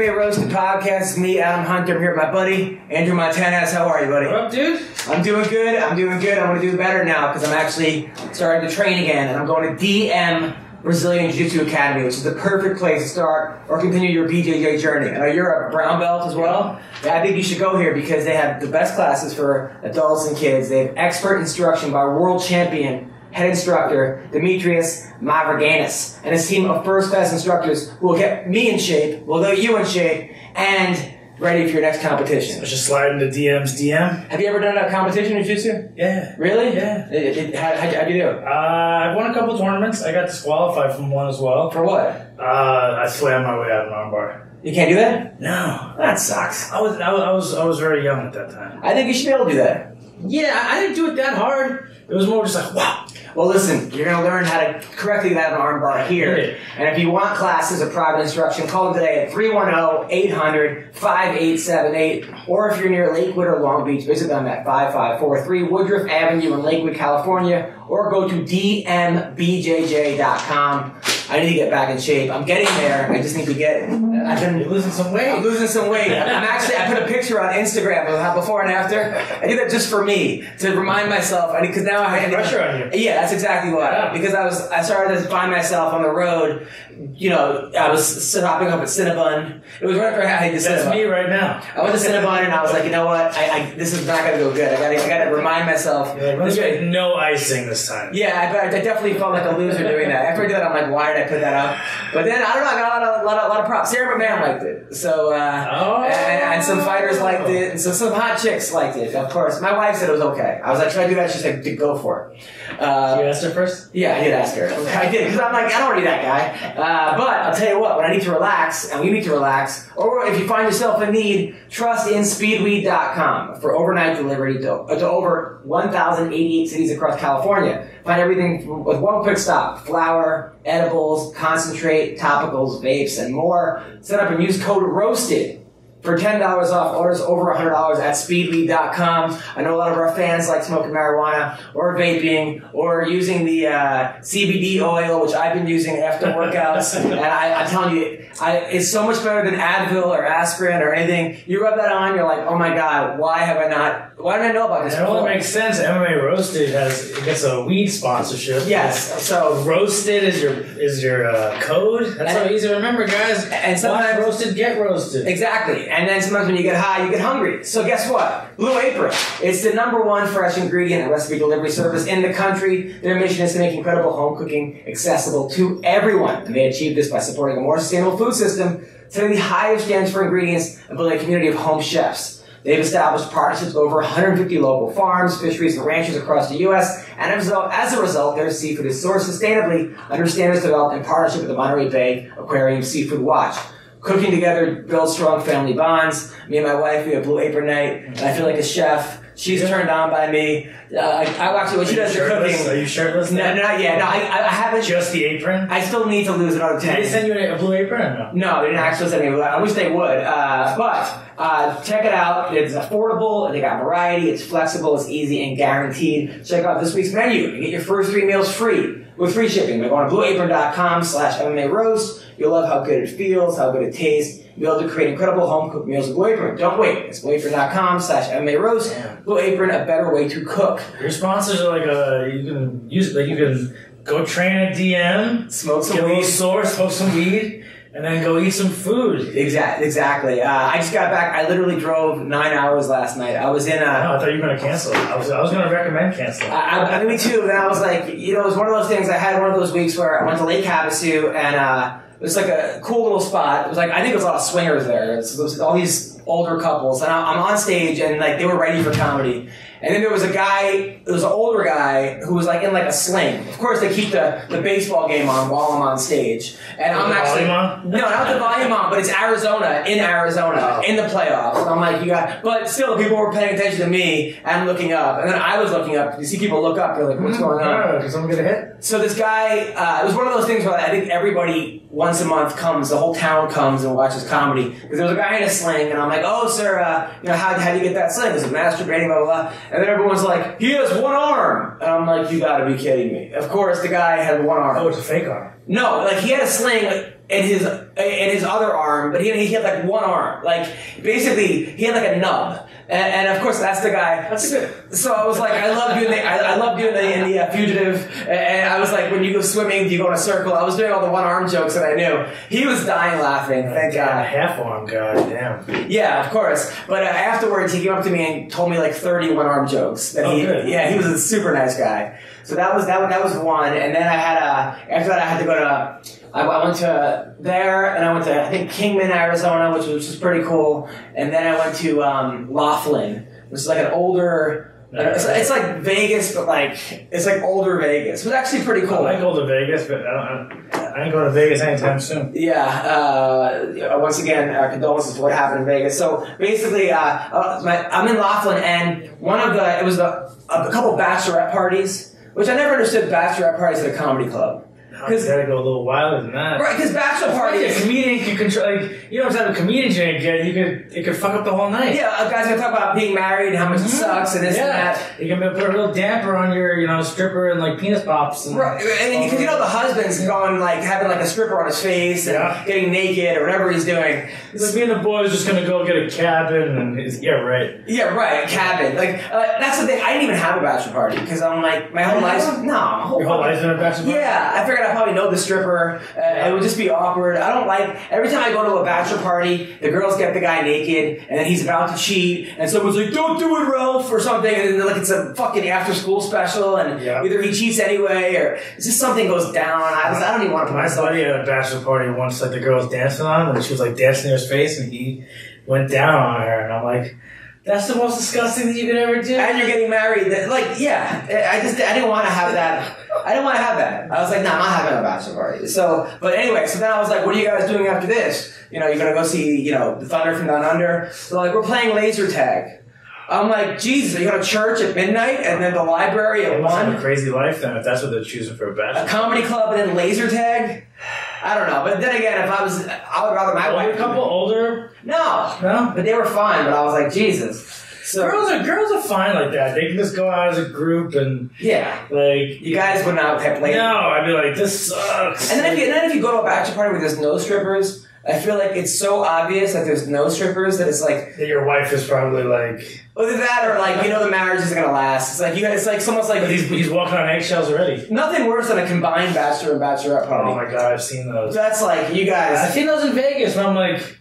MMA Roasted Podcast. It's me, Adam Hunter. I'm here with my buddy, Andrew Montanez. How are you, buddy? What up, dude? I'm doing good. I'm going to do better now because I'm actually starting to train again, and I'm going to DM Brazilian Jiu-Jitsu Academy, which is the perfect place to start or continue your BJJ journey. I know you're a brown belt as well. Yeah, I think you should go here because they have the best classes for adults and kids. They have expert instruction by world champion head instructor Demetrius Mavroganis and his team of first-class instructors who will get me in shape, will get you in shape, and ready for your next competition. So just slide into DM's DM. Have you ever done a competition in Jiu-Jitsu? Yeah. Really? Yeah. How'd you do? I've won a couple tournaments. I got disqualified from one as well. For what? I slammed my way out of an armbar. You can't do that? No. That sucks. I was very young at that time. I think you should be able to do that. Yeah, I didn't do it that hard. It was more just like, wow. Well, listen, you're going to learn how to correctly get out of an armbar here. And if you want classes or private instruction, call them today at 310-800-5878. Or if you're near Lakewood or Long Beach, visit them at 5543 Woodruff Avenue in Lakewood, California. Or go to dmbjj.com. I need to get back in shape. I'm getting there. I just need to get... You're losing some weight. I'm losing some weight. I put a picture on Instagram of how before and after. I do that just for me, to remind myself. Because now I have pressure on you. Yeah, that's exactly why. Yeah. Because I started to find myself on the road. You know, I was stopping up at Cinnabon. It was right after I had the Cinnabon. That's me right now. I went to Cinnabon and I was like, you know what? This is not going to go good. I got to remind myself. No icing this time. Yeah, I definitely felt like a loser doing that. After I did that, I'm like, why did I put that up? But then, I don't know, I got a lot of props. Sarah McMahon liked it. So, and some fighters liked it. And so some hot chicks liked it, of course. My wife said it was okay. I was like, should I do that? She said, go for it. You asked her first? Yeah, I did ask her. I did, because I'm like, I don't want to be that guy. But I'll tell you what, when I need to relax, and we need to relax, or if you find yourself in need, trust in speedweed.com for overnight delivery to over 1,088 cities across California. Find everything with one quick stop: flour, edibles, concentrate, topicals, vapes, and more. Set up and use code ROASTED for $10 off orders over $100 at speedweed.com. I know a lot of our fans like smoking marijuana or vaping or using the CBD oil, which I've been using after workouts. And I'm telling you, it's so much better than Advil or aspirin or anything. You rub that on, you're like, oh my God, why didn't I know about this It before? only makes sense. MMA Roasted gets a weed sponsorship. Yes. So Roasted is your code. That's so easy to remember, guys. And sometimes watch Roasted, get roasted. Exactly. And then sometimes when you get high, you get hungry. So guess what? Blue Apron. It's the #1 fresh ingredient and recipe delivery service in the country. Their mission is to make incredible home cooking accessible to everyone. And they achieve this by supporting a more sustainable food system, setting the highest standards for ingredients, and building a community of home chefs. They've established partnerships with over 150 local farms, fisheries, and ranchers across the U.S., and as a result, their seafood is sourced sustainably under standards developed in partnership with the Monterey Bay Aquarium Seafood Watch. Cooking together builds strong family bonds. Me and my wife, we have Blue Apron night, and I feel like a chef. She's turned on by me. I actually, when she does the cooking... Are you shirtless? No, not yet. No, I haven't... Just the apron? I still need to lose another 10. Did they send you a Blue Apron or no? No, they didn't actually send me. I wish they would. But check it out. It's affordable. They got variety. It's flexible. It's easy and guaranteed. Check out this week's menu and get your first 3 meals free with free shipping. By going to blueapron.com/MMA Roast. You'll love how good it feels, how good it tastes. You'll be able to create incredible home-cooked meals with Blue Apron. Don't wait. It's blueapron.com/MMA Roast. Blue Apron, a better way to cook. Your sponsors are like you can use it, like you can go train at DM, smoke some weed, get a little sore, smoke some weed, and then go eat some food. Exactly. I just got back. I literally drove 9 hours last night. I was in No, I thought you were going to cancel it. I was going to recommend canceling. Me too. And I was like, it was one of those things. I had one of those weeks where I went to Lake Havasu and it was like a cool little spot. It was like, I think there was a lot of swingers there. It was all these older couples. And I'm on stage and like they were ready for comedy. And then there was an older guy who was like in like a sling. Of course, they keep the baseball game on while I'm on stage. And I'm actually... volume on? No, not the volume on, but it's Arizona, in the playoffs. And I'm like, but still, people were paying attention to me, and I'm looking up. And then I was looking up. You see people look up, you're like, what's going on? Did someone get a hit? So this guy, it was one of those things where I think everybody once a month comes, the whole town comes and watches comedy. Because there was a guy in a sling, and I'm like, oh, sir, how do you get that sling? Is it masturbating, blah, blah, blah. And then everyone's like, he has one arm. And I'm like, you gotta be kidding me. Of course, the guy had one arm. Oh, it's a fake arm. No, like he had a sling in his other arm, but he had like one arm. Like basically, he had like a nub. And of course, that's the guy. That's good. So I was like, I love doing the fugitive. And I was like, when you go swimming, do you go in a circle? I was doing all the one arm jokes that I knew. He was dying laughing. Thank God. Half arm, god damn. Yeah, of course. But afterwards, he came up to me and told me like 30 one arm jokes. That good. Yeah, he was a super nice guy. So that was one. And then I had after that I had to go to. I went to there, and I went to, I think, Kingman, Arizona, which was pretty cool. And then I went to Laughlin, which is like an older, it's like Vegas, but like, it's like older Vegas. It was actually pretty cool. I like older Vegas, but I ain't going to Vegas anytime soon. Yeah, once again, condolences to what happened in Vegas. So basically, I'm in Laughlin, and it was a couple bachelorette parties, which I never understood bachelorette parties at a comedy club. Because you gotta go a little wilder than that. Right, because bachelor parties. A comedian can control. Like, you know what type of comedian you're gonna get. It could fuck up the whole night. Yeah, a guy's gonna talk about being married and how much it sucks and this and that. You can put a real damper on your, stripper and like penis pops. And, right, and because the husband's going like having like a stripper on his face and getting naked or whatever he's doing. It's like me and the boys just gonna go get a cabin and Yeah, right, a cabin. Like that's the thing. I didn't even have a bachelor party because I'm like my whole life. No, your whole life's in a bachelor party. Yeah, I figured I probably know the stripper. It would just be awkward. I don't like every time I go to a bachelor party, the girls get the guy naked, and then he's about to cheat, and someone's like, "Don't do it, Ralph," or something, and then like it's a fucking after school special, and either he cheats anyway, or it's just something goes down. I don't even want to put myself. My buddy at a bachelor party once, like the girl was dancing on him, and she was like dancing in his face, and he went down on her, and I'm like, that's the most disgusting thing you could ever do. And you're getting married. Like, yeah. I didn't want to have that. I didn't want to have that. I was like, nah, I'm not having a bachelor party. So, but anyway, so then I was like, what are you guys doing after this? You're going to go see, the Thunder from Down Under? So like, we're playing laser tag. I'm like, Jesus, are you going to church at midnight and then the library at 1? They must have a crazy life then if that's what they're choosing for a bachelor. A comedy club and then laser tag? I don't know. But then again, I would rather my wife. A couple older? No. But they were fine, but I was like, Jesus. So, girls are fine like that. They can just go out as a group and like you guys would not have played. No, I'd be like, this sucks. And then if you go to a bachelor party where there's no strippers, I feel like it's so obvious that there's no strippers that it's like that your wife is probably like either that or like the marriage isn't gonna last. It's like it's like it's almost like he's walking on eggshells already. Nothing worse than a combined bachelor and bachelorette party. Oh my god, I've seen those. That's like you guys. I've seen those in Vegas, and I'm like,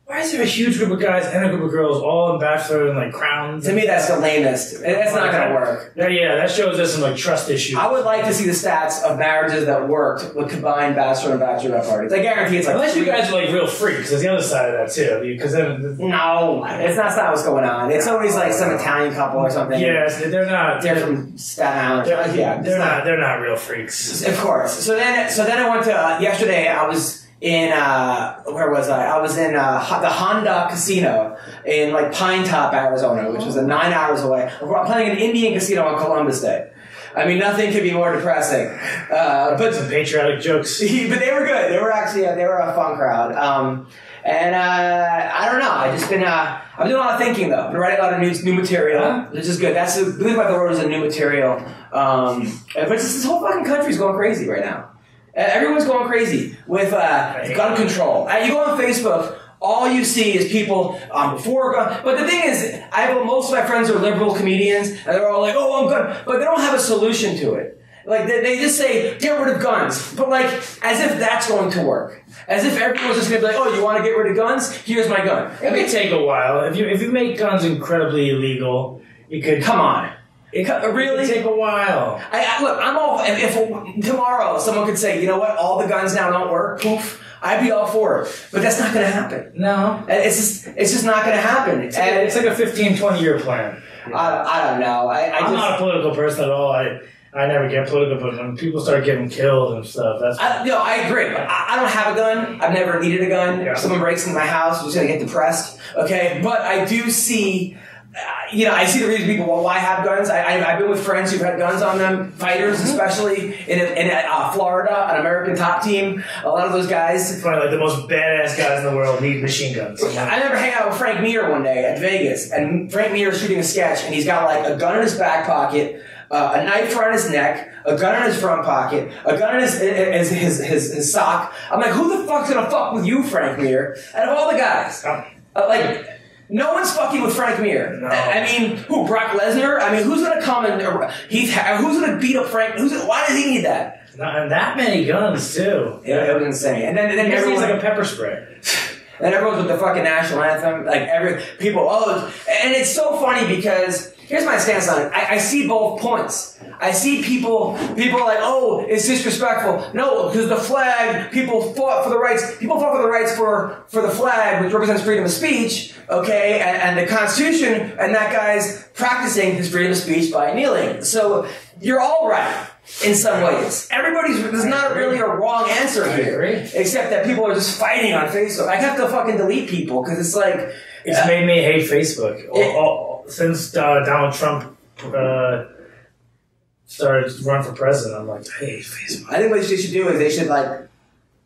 why is there a huge group of guys and a group of girls all in bachelor and like crowns? To me, that's the lamest. That's not going to work. Yeah, that shows us some like trust issues. I would like to see the stats of marriages that worked with combined bachelor and bachelorette parties. I guarantee it's like unless you guys are like real freaks. There's the other side of that too. Because then no, it's not what's going on. It's always like some Italian couple or something. Yes, they're not. They're from Staten Island. They're not real freaks. Of course. So then I went to yesterday. I was in where was I? I was in the Honda Casino in like Pine Top, Arizona, which was 9 hours away. I'm playing an Indian casino on Columbus Day. I mean, nothing could be more depressing. But some patriotic jokes. But they were good. They were actually they were a fun crowd. And I don't know. I've doing a lot of thinking though. I'm writing a lot of new material, which is good. Believe By the Road is a new material. But this whole fucking country's going crazy right now. Everyone's going crazy with gun control. You go on Facebook, all you see is people for gun. But the thing is, most of my friends are liberal comedians, and they're all like, "Oh, I'm gun," but they don't have a solution to it. Like they just say, "Get rid of guns," but like as if that's going to work. As if everyone's just going to be like, "Oh, you want to get rid of guns? Here's my gun." It may take a while. If you make guns incredibly illegal, you could come on. It really take a while. Look, I'm all. If tomorrow someone could say, you know what, all the guns now don't work, poof, I'd be all for it. But that's not going to happen. No, it's just not going to happen. It's like a 15, 20-year plan. I don't know. I'm not a political person at all. I never get political, but when people start getting killed and stuff, that's... I agree. I don't have a gun. I've never needed a gun. Yeah. If someone breaks into my house, I'm just going to get depressed. Okay? But I do see... I see the reason people why have guns. I've been with friends who've had guns on them, fighters especially, in Florida, an American top team. A lot of those guys... It's probably like the most badass guys in the world need machine guns. I remember hanging out with Frank Mir one day at Vegas, and Frank Mir is shooting a sketch, and he's got like a gun in his back pocket, a knife around his neck, a gun in his front pocket, a gun in his sock. I'm like, who the fuck's gonna fuck with you, Frank Mir? Out of all the guys, no one's fucking with Frank Mir. No. I mean, who? Brock Lesnar? I mean, who's gonna come and who's gonna beat up Frank? Why does he need that? Not that many guns too. It was insane. And then everyone's like a pepper spray. And everyone's with the fucking national anthem. Like and it's so funny because here's my stance on it. I see both points. I see people are like, oh, it's disrespectful. No, because the flag, people fought for the rights. People fought for the rights for the flag, which represents freedom of speech, okay, and the Constitution, and that guy's practicing his freedom of speech by kneeling. So you're all right in some ways. There's not really a wrong answer here, except that people are just fighting on Facebook. I have to fucking delete people because it's like it's made me hate Facebook. Since Donald Trump started to run for president, I'm like, I hate Facebook. I think what they should do is they should like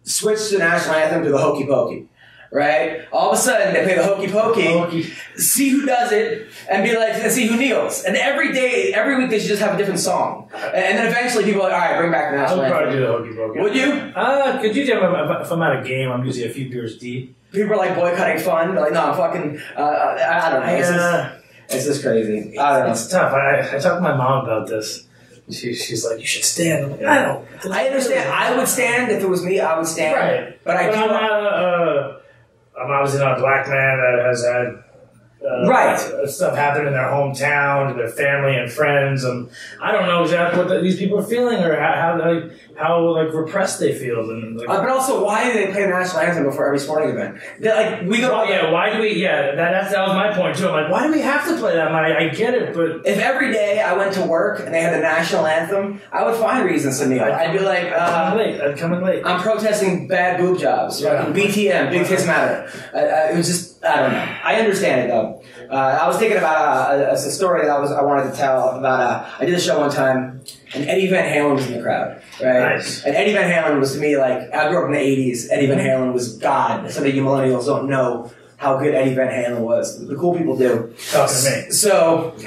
switch the national anthem to the Hokey Pokey. Right? All of a sudden, they play the Hokey Pokey, see who does it, and be like, and see who kneels. And every week, they should just have a different song. And then eventually, people are like, all right, bring back the national anthem. I would probably do the Hokey Pokey. Would you? Could you do if I'm at a game, I'm usually a few beers deep. People are like boycotting fun. They're like, no, I'm fucking, I don't know. It's just crazy. I don't know. It's tough. I talked to my mom about this. She's like, you should stand. I'm like, I don't. I understand. I would stand. If it was me, I would stand. Right. But I'm obviously not a black man that has had stuff happen in their hometown to their family and friends, and I don't know exactly what these people are feeling or how repressed they feel. And but also, why do they play the national anthem before every sporting event? We go. Why do we? Yeah, that was my point too. I'm like, why do we have to play that? I get it, but if every day I went to work and they had the national anthem, I would find reasons to kneel. I'd be like, I'd come in late. I'm protesting bad boob jobs. Yeah. BTM, Big Tits Matter. It was just, I don't know. I understand it though. I was thinking about a story that I wanted to tell about. I did a show one time, and Eddie Van Halen was in the crowd, right? Nice. And Eddie Van Halen was to me like, I grew up in the '80s. Eddie Van Halen was God. Some of you millennials don't know how good Eddie Van Halen was. The cool people do. Talk to me. So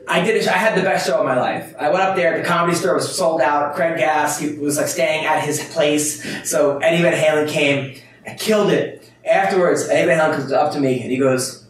I had the best show of my life. I went up there. The Comedy Store was sold out. Craig Gass, he was like staying at his place. So Eddie Van Halen came. I killed it. Afterwards, Eddie Van Halen comes up to me and he goes,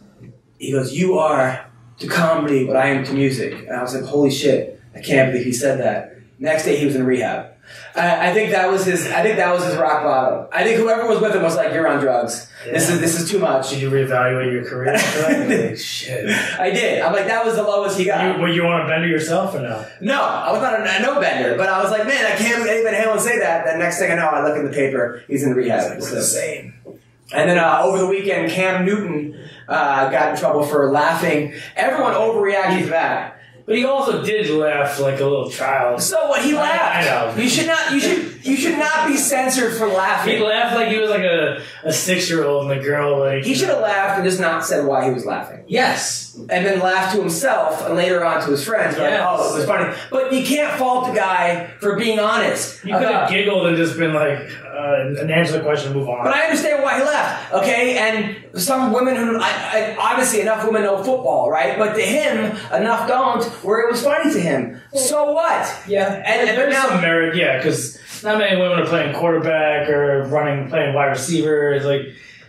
you are to comedy what I am to music. And I was like, holy shit, I can't believe he said that. Next day he was in rehab. I think that was his rock bottom. I think whoever was with him was like, you're on drugs. Yeah. This is too much. Did you reevaluate your career after that? Shit. I did. I'm like, that was the lowest he got. Were you on a bender yourself or no? No, I was not a no bender, but I was like, man, I can't believe Eddie Van Halen say that. Then next thing I know, I look in the paper, he's in rehab. It's insane. And then over the weekend, Cam Newton got in trouble for laughing. Everyone overreacted to that. But he also did laugh like a little child. So what? He laughed. I know. You should not be censored for laughing. He laughed like he was like a 6-year-old and the girl like. He should have laughed and just not said why he was laughing. Yes. And then laughed to himself and later on to his friends. Yes. Like, oh, it was funny. But you can't fault the guy for being honest. You could have giggled and just been like, and answer the question and move on. But I understand why he laughed, okay? And some women who, obviously enough women know football, right? But to him, enough don't, where it was funny to him. So what? Yeah. And there's some merit, yeah, because not many women are playing quarterback or playing wide receiver. It's like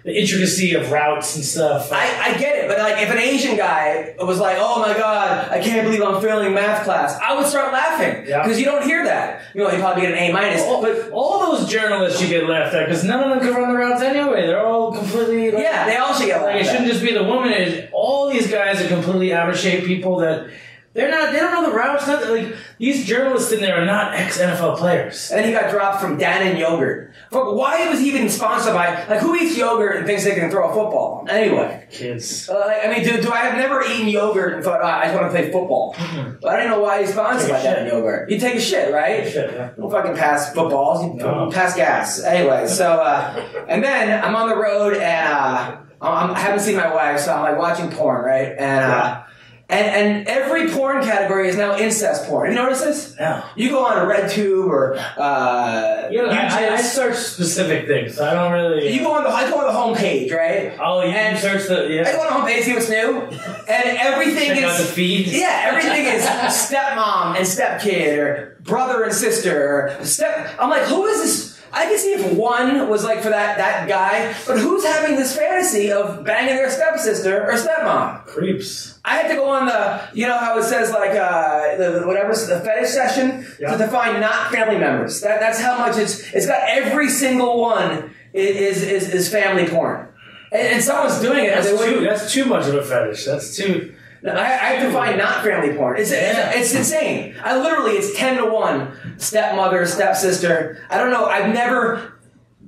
the intricacy of routes and stuff. I get it, but like if an Asian guy was like, oh my god, I can't believe I'm failing math class, I would start laughing. Because you don't hear that. You know, you probably get an A-. But all those journalists you get laughed at, because none of them can run the routes anyway. They're all completely... yeah, they all should get laughed at. It shouldn't just be the woman. All these guys are completely out of shape people that... They don't know the routes. Like these journalists in there are not ex-NFL players. And then he got dropped from Dannon Yogurt. But why was he even sponsored by? Like who eats yogurt and thinks they can throw a football? Anyway, kids. I mean, do I have never eaten yogurt and thought I just want to play football? Mm-hmm. But I didn't know why he's sponsored by Dannon Yogurt. You take a shit, right? Take a shit, yeah. Don't fucking pass footballs. You pass gas. Anyway, so and then I'm on the road and I haven't seen my wife, so I'm like watching porn, right? And And every porn category is now incest porn. You notice this? Yeah. You go on a RedTube or I search specific things. So I don't really. I go on the homepage, right? Oh, yeah. You search the. Yeah. I go on the homepage, see what's new, and everything Check is out the feed. Yeah, everything is stepmom and stepkid or brother and sister or step. I'm like, who is this? I can see if one was like for that guy, but who's having this fantasy of banging their stepsister or stepmom? Creeps. I had to go on the, you know how it says like the fetish session to define not family members. That's how much it's got every single one is family porn, and someone's doing it. That's too much of a fetish. That's too. I have to find not family porn. It's insane. It's 10-1. Stepmother, stepsister. I don't know. I've never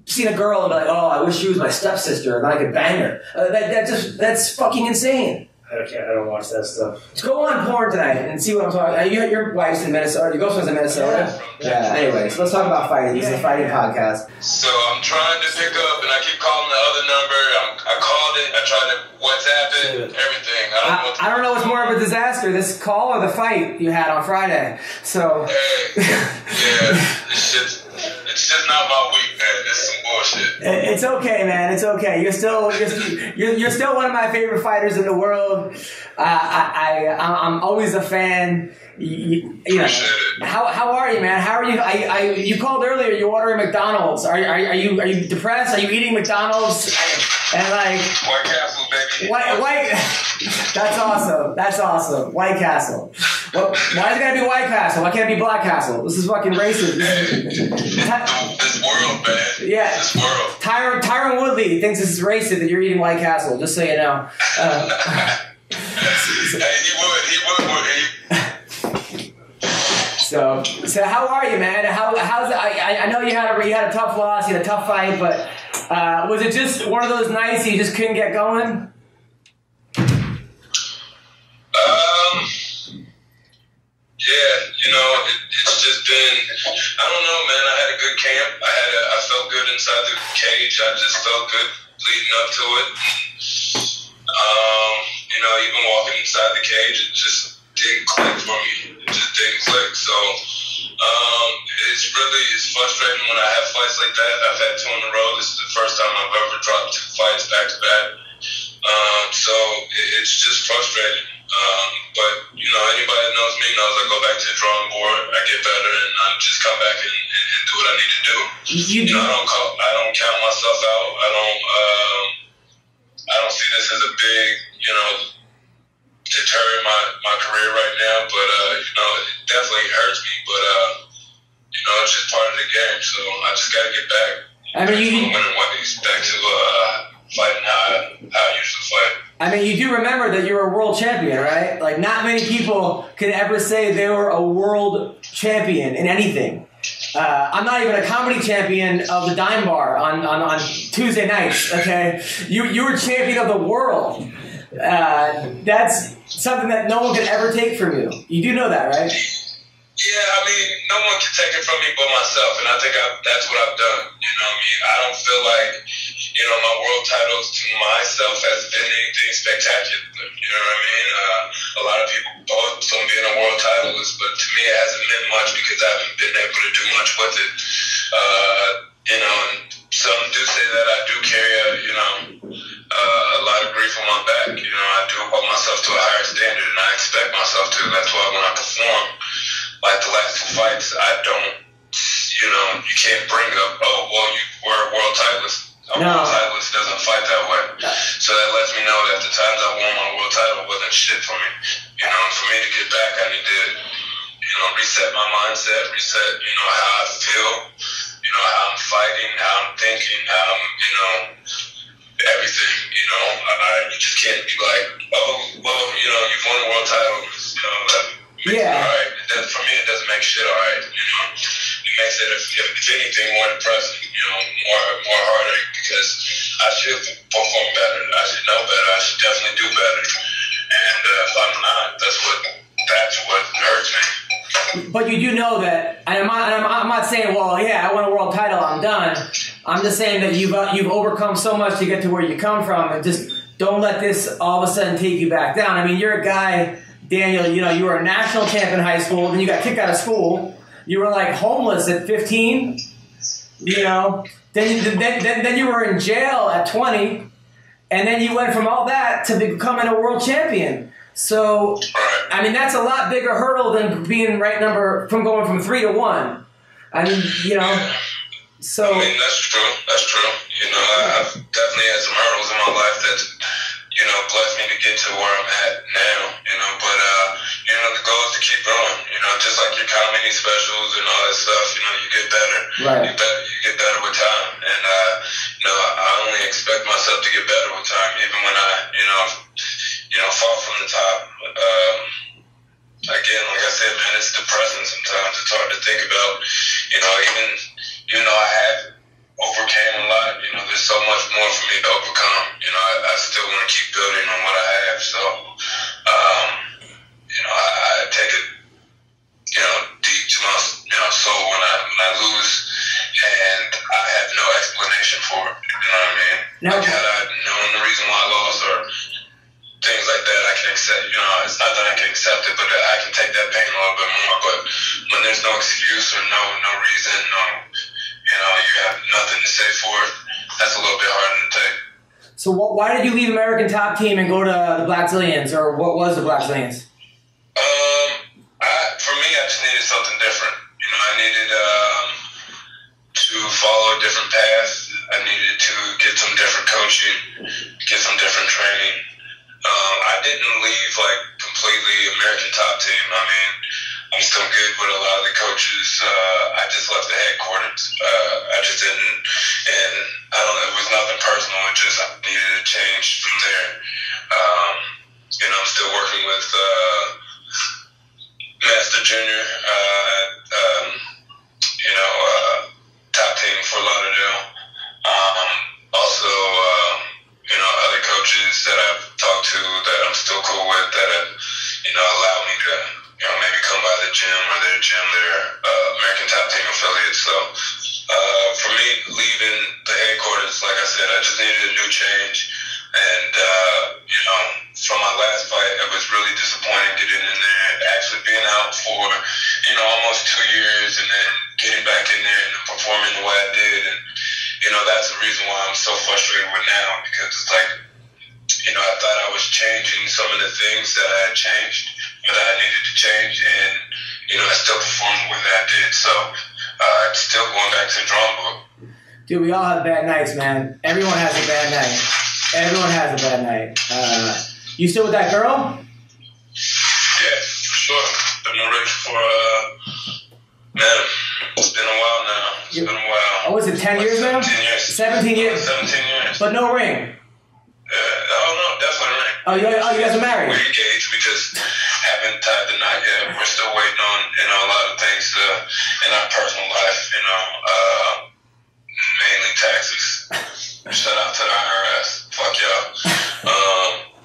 seen a girl and be like, oh, I wish she was my stepsister and I could bang her. That's fucking insane. I don't watch that stuff. Let's go on porn tonight and see what I'm talking about. Your wife's in Minnesota. Your girlfriend's in Minnesota. Yeah. Anyways, let's talk about fighting. This is a fighting podcast. So I'm trying to pick up, and I keep calling the other number. I called it. I tried to WhatsApp it. Everything. I don't know what's more of a disaster: this call or the fight you had on Friday. So. It's just not my week, man. It's some bullshit. It's okay, man. It's okay. You're still one of my favorite fighters in the world. I'm always a fan. You know. How are you, man? How are you? You called earlier. You're ordering McDonald's. Are you depressed? Are you eating McDonald's? And like White Castle, baby. White. That's awesome. White Castle. Well, why is it gotta be White Castle? Why can't it be Black Castle? This is fucking racist. This world, man. Yeah. This world. Tyron Woodley thinks this is racist that you're eating White Castle. Just so you know. He would. So how are you, man? How's it? I know you had a tough loss, you had a tough fight, but was it just one of those nights you just couldn't get going? Yeah, it's just been, I don't know, man. I had a good camp. I felt good inside the cage. I just felt good leading up to it. Even walking inside the cage, it just didn't click for me. It just didn't click. So, it's frustrating when I have fights like that. I've had 2 in a row. This is the first time I've ever dropped 2 fights back to back. So it's just frustrating. But anybody that knows me knows I go back to the drawing board, I get better, and I just come back and do what I need to do. I don't count myself out. I don't see this as a big, deter in my career right now. But it definitely hurts me. But it's just part of the game. So I just gotta get back. Winning ways, back to fighting how I used to fight. I mean, you do remember that you're a world champion, right? Like, not many people can ever say they were a world champion in anything. I'm not even a comedy champion of the Dime Bar on Tuesday nights, okay? You were champion of the world. That's something that no one can ever take from you. You do know that, right? Yeah, no one can take it from me but myself, and I think that's what I've done. I don't feel like, my world titles to myself has been anything spectacular. You know what I mean? A lot of people thought from being a world titleist, but to me it hasn't meant much because I haven't been able to do much with it. And some do say that I do carry a lot of grief on my back. I do hold myself to a higher standard, and I expect myself to. That's why when I perform, like the last 2 fights, I don't, you can't bring up, oh, well, you were a world titleist. A world titleist doesn't fight that way. So that lets me know that the times I won my world title wasn't shit for me. And for me to get back, I need to, reset my mindset, reset, how I feel, how I'm fighting, how I'm thinking, how I'm, everything, you just can't be like, oh, well, you've won a world title, yeah. All right. For me, it doesn't make shit all right, It makes it, if anything, more depressing, more heartache, because I should perform better. I should know better. I should definitely do better. And if I'm not, that's what hurts me. But you do know that, and I'm not saying, well, yeah, I won a world title, I'm done. I'm just saying that you've overcome so much to get to where you come from, and just don't let this all of a sudden take you back down. I mean, you're a guy, Daniel, you know, you were a national champ in high school, then you got kicked out of school. You were like homeless at 15, you know. Then you were in jail at 20, and then you went from all that to becoming a world champion. So, I mean, that's a lot bigger hurdle than being from going from 3 to 1. I mean, you know, so. I mean, that's true. That's true. You know, I've definitely had some hurdles in my life that, you know, blessed me to get to where I'm at now, you know, but, you know, the goal is to keep growing, you know, just like your comedy specials and all that stuff, you know, you get better. Right. You get better with time. And, you know, I only expect myself to get better with time, even when I, you know, fall from the top. Again, like I said, man, it's depressing sometimes. It's hard to think about, you know, even though I have overcame a lot, you know, there's so much more for me to overcome. You know, I still want to keep building on what I have. So, you know, I take it, you know, deep to my, you know, soul when I lose, and I have no explanation for it. You know what I mean? No. Like, had I known the reason why I lost or things like that, I can accept, you know, it's not that I can accept it, but I can take that pain a little bit more. But when there's no excuse or no reason, you know, you have nothing to say for it, that's a little bit harder to take. So why did you leave American Top Team and go to the Black Zillions, or what was the Black Zillions? For me, I just needed something different. You know, I needed to follow a different path. I needed to get some different coaching, get some different training. I didn't leave like completely American Top Team. I mean, I'm still good with a lot of the coaches. I just left the headquarters. I just didn't, and I don't know, it was nothing personal. It just, I needed a change from there. You know, I'm still working with Master Junior, you know, Top Team for Lauderdale. Also, you know, other coaches that I've talked to that I'm still cool with that have, you know, allowed me to, you know, maybe come by the gym or their gym, their American Top Team affiliates. So for me, leaving the headquarters, like I said, I just needed a new change. And, you know, from my last fight, it was really disappointing getting in there, actually being out for, you know, almost 2 years, and then getting back in there and performing the way I did. And, you know, that's the reason why I'm so frustrated with now, because it's like, you know, I thought I was changing some of the things that I had changed, but I needed to change, and, you know, I still performed the way that I did. So, it's still going back to the drawing board. Dude, we all have bad nights, man. Everyone has a bad night. Everyone has a bad night. You still with that girl? Yeah, for sure. Been rich for, man, it's been a while now. It's been a while. Oh, was it 10 years now? 17 years. 17 years? 17 years. But no ring? Oh, no, definitely ring. Oh, you guys are married? We're engaged. We just haven't tied the knot yet. We're still waiting on, you know, a lot of things in our personal life, you know, mainly taxes. Shout out to the IRS. Fuck y'all.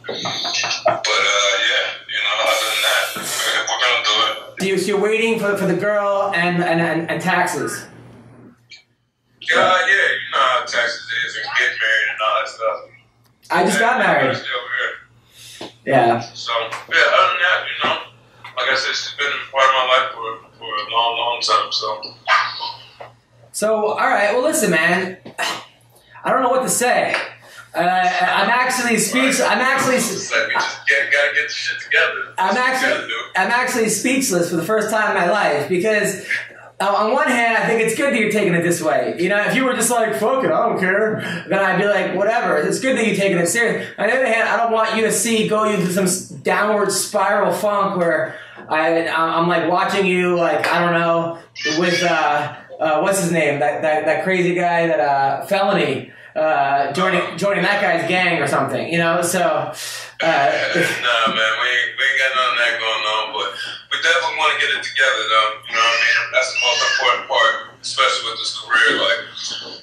But, yeah, you know, other than that, we're going to do it. So you're waiting for the girl and taxes? Yeah, you know how taxes is and getting married and all that stuff. I just got married. Yeah. So, yeah, other than that, you know, like I said, it's been part of my life for a long, long time, So, all right, well, listen, man. I don't know what to say. I'm actually speechless. We just gotta get the shit together. I'm actually speechless for the first time in my life, because on one hand, I think it's good that you're taking it this way. You know, if you were just like, fuck it, I don't care, then I'd be like, whatever. It's good that you're taking it serious. On the other hand, I don't want you to go into some downward spiral funk where I'm like watching you, like, I don't know, with, what's his name? That crazy guy, that Felony, joining that guy's gang or something, you know? So, nah, man, we ain't got none of that going on, but we definitely want to get it together, though. You know what I mean? That's the most important part, especially with this career. Like,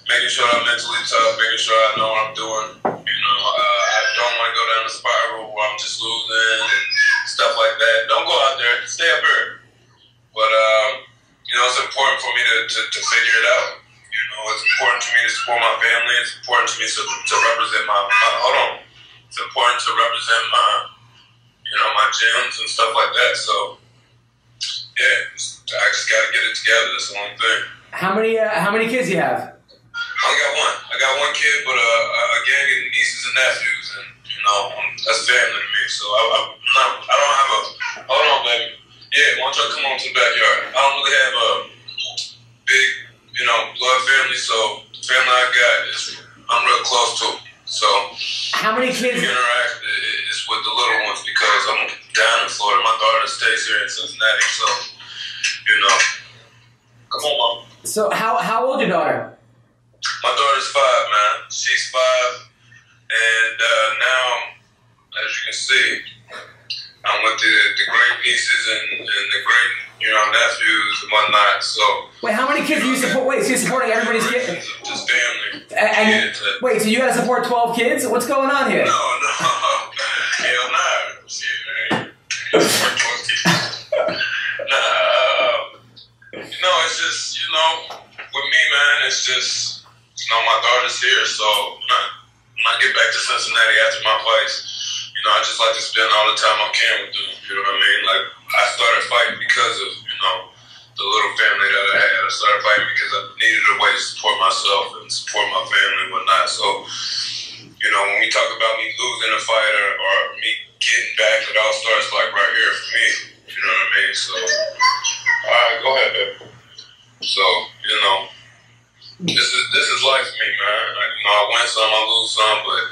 making sure I'm mentally tough, making sure I know what I'm doing. You know, I don't want to go down the spiral where I'm just losing and stuff like that. Don't go out there. Stay up here. But, you know, it's important for me to figure it out. You know, it's important to me to support my family. It's important to me to represent my hold on. it's important to represent my gyms and stuff like that. So, yeah, I just got to get it together. That's the only thing. How many kids do you have? I only got one. I got one kid, but a gang of nieces and nephews, and that's family to me. So I don't have a. Hold on, baby. Yeah, why don't y'all come on to the backyard? I don't really have a big, blood family. So the family I got I'm real close to. So how many kids? Interact is with the little ones because I'm down in Florida. My daughter stays here in Cincinnati, so come on, mom. So how old is your daughter? My daughter's 5, man. She's 5, and now, as you can see, I'm with the great nieces and the great, nephews and whatnot. So wait, how many kids do you support? Wait, so you're supporting everybody's kids? Just family. And wait, so you got to support 12 kids? What's going on here? No, hell no. Shit, man. It's just, with me, man, it's just, my daughter's here, so when I get back to Cincinnati after my fights, I just like to spend all the time I can with them, you know what I mean? Like, I started fighting because of, the little family that I had. I started fighting because I needed a way to support myself and support my family and whatnot. So, when we talk about me losing a fight or me getting back, it all starts like right here for me, you know what I mean? So, all right, go ahead, baby. So, this is life for me, man. I win some, I lose some, but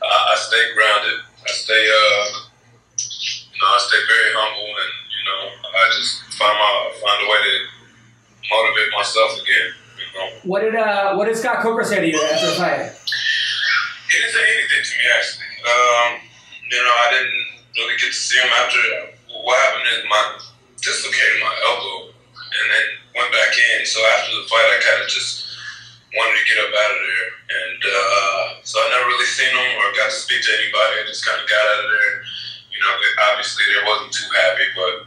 I stay grounded. I stay, I stay very humble, and I just find a way to motivate myself again. What did Scott Coker say to you after the fight? He didn't say anything to me, actually. I didn't really get to see him after. What happened is dislocated my elbow, and then went back in. So after the fight, I kind of just wanted to get up out of there, and so I never really seen him or got to speak to anybody. I just kind of got out of there. Obviously they wasn't too happy, but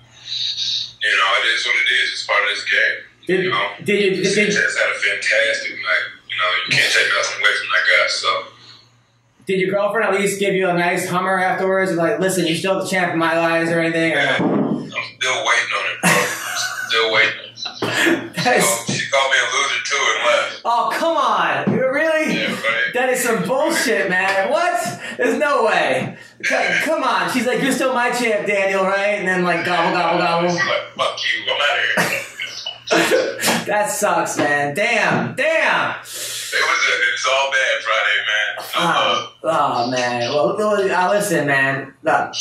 it is what it is. It's part of this game. Did you just had a fantastic night. You can't take nothing away from that guy. So did your girlfriend at least give you a nice Hummer afterwards? Like, listen, you're still the champ of my lives or anything? Yeah, I'm still waiting on it, bro. Still waiting. She called me a loser too and left. Oh, come on. Really? Yeah, right. That is some bullshit, man. What? There's no way. Come on. She's like, you're still my champ, Daniel, right? And then like gobble, gobble, gobble. She's like, fuck you, I'm out of here. That sucks, man. Damn. It's all bad Friday, man. Oh, man. Well, listen, man. Look,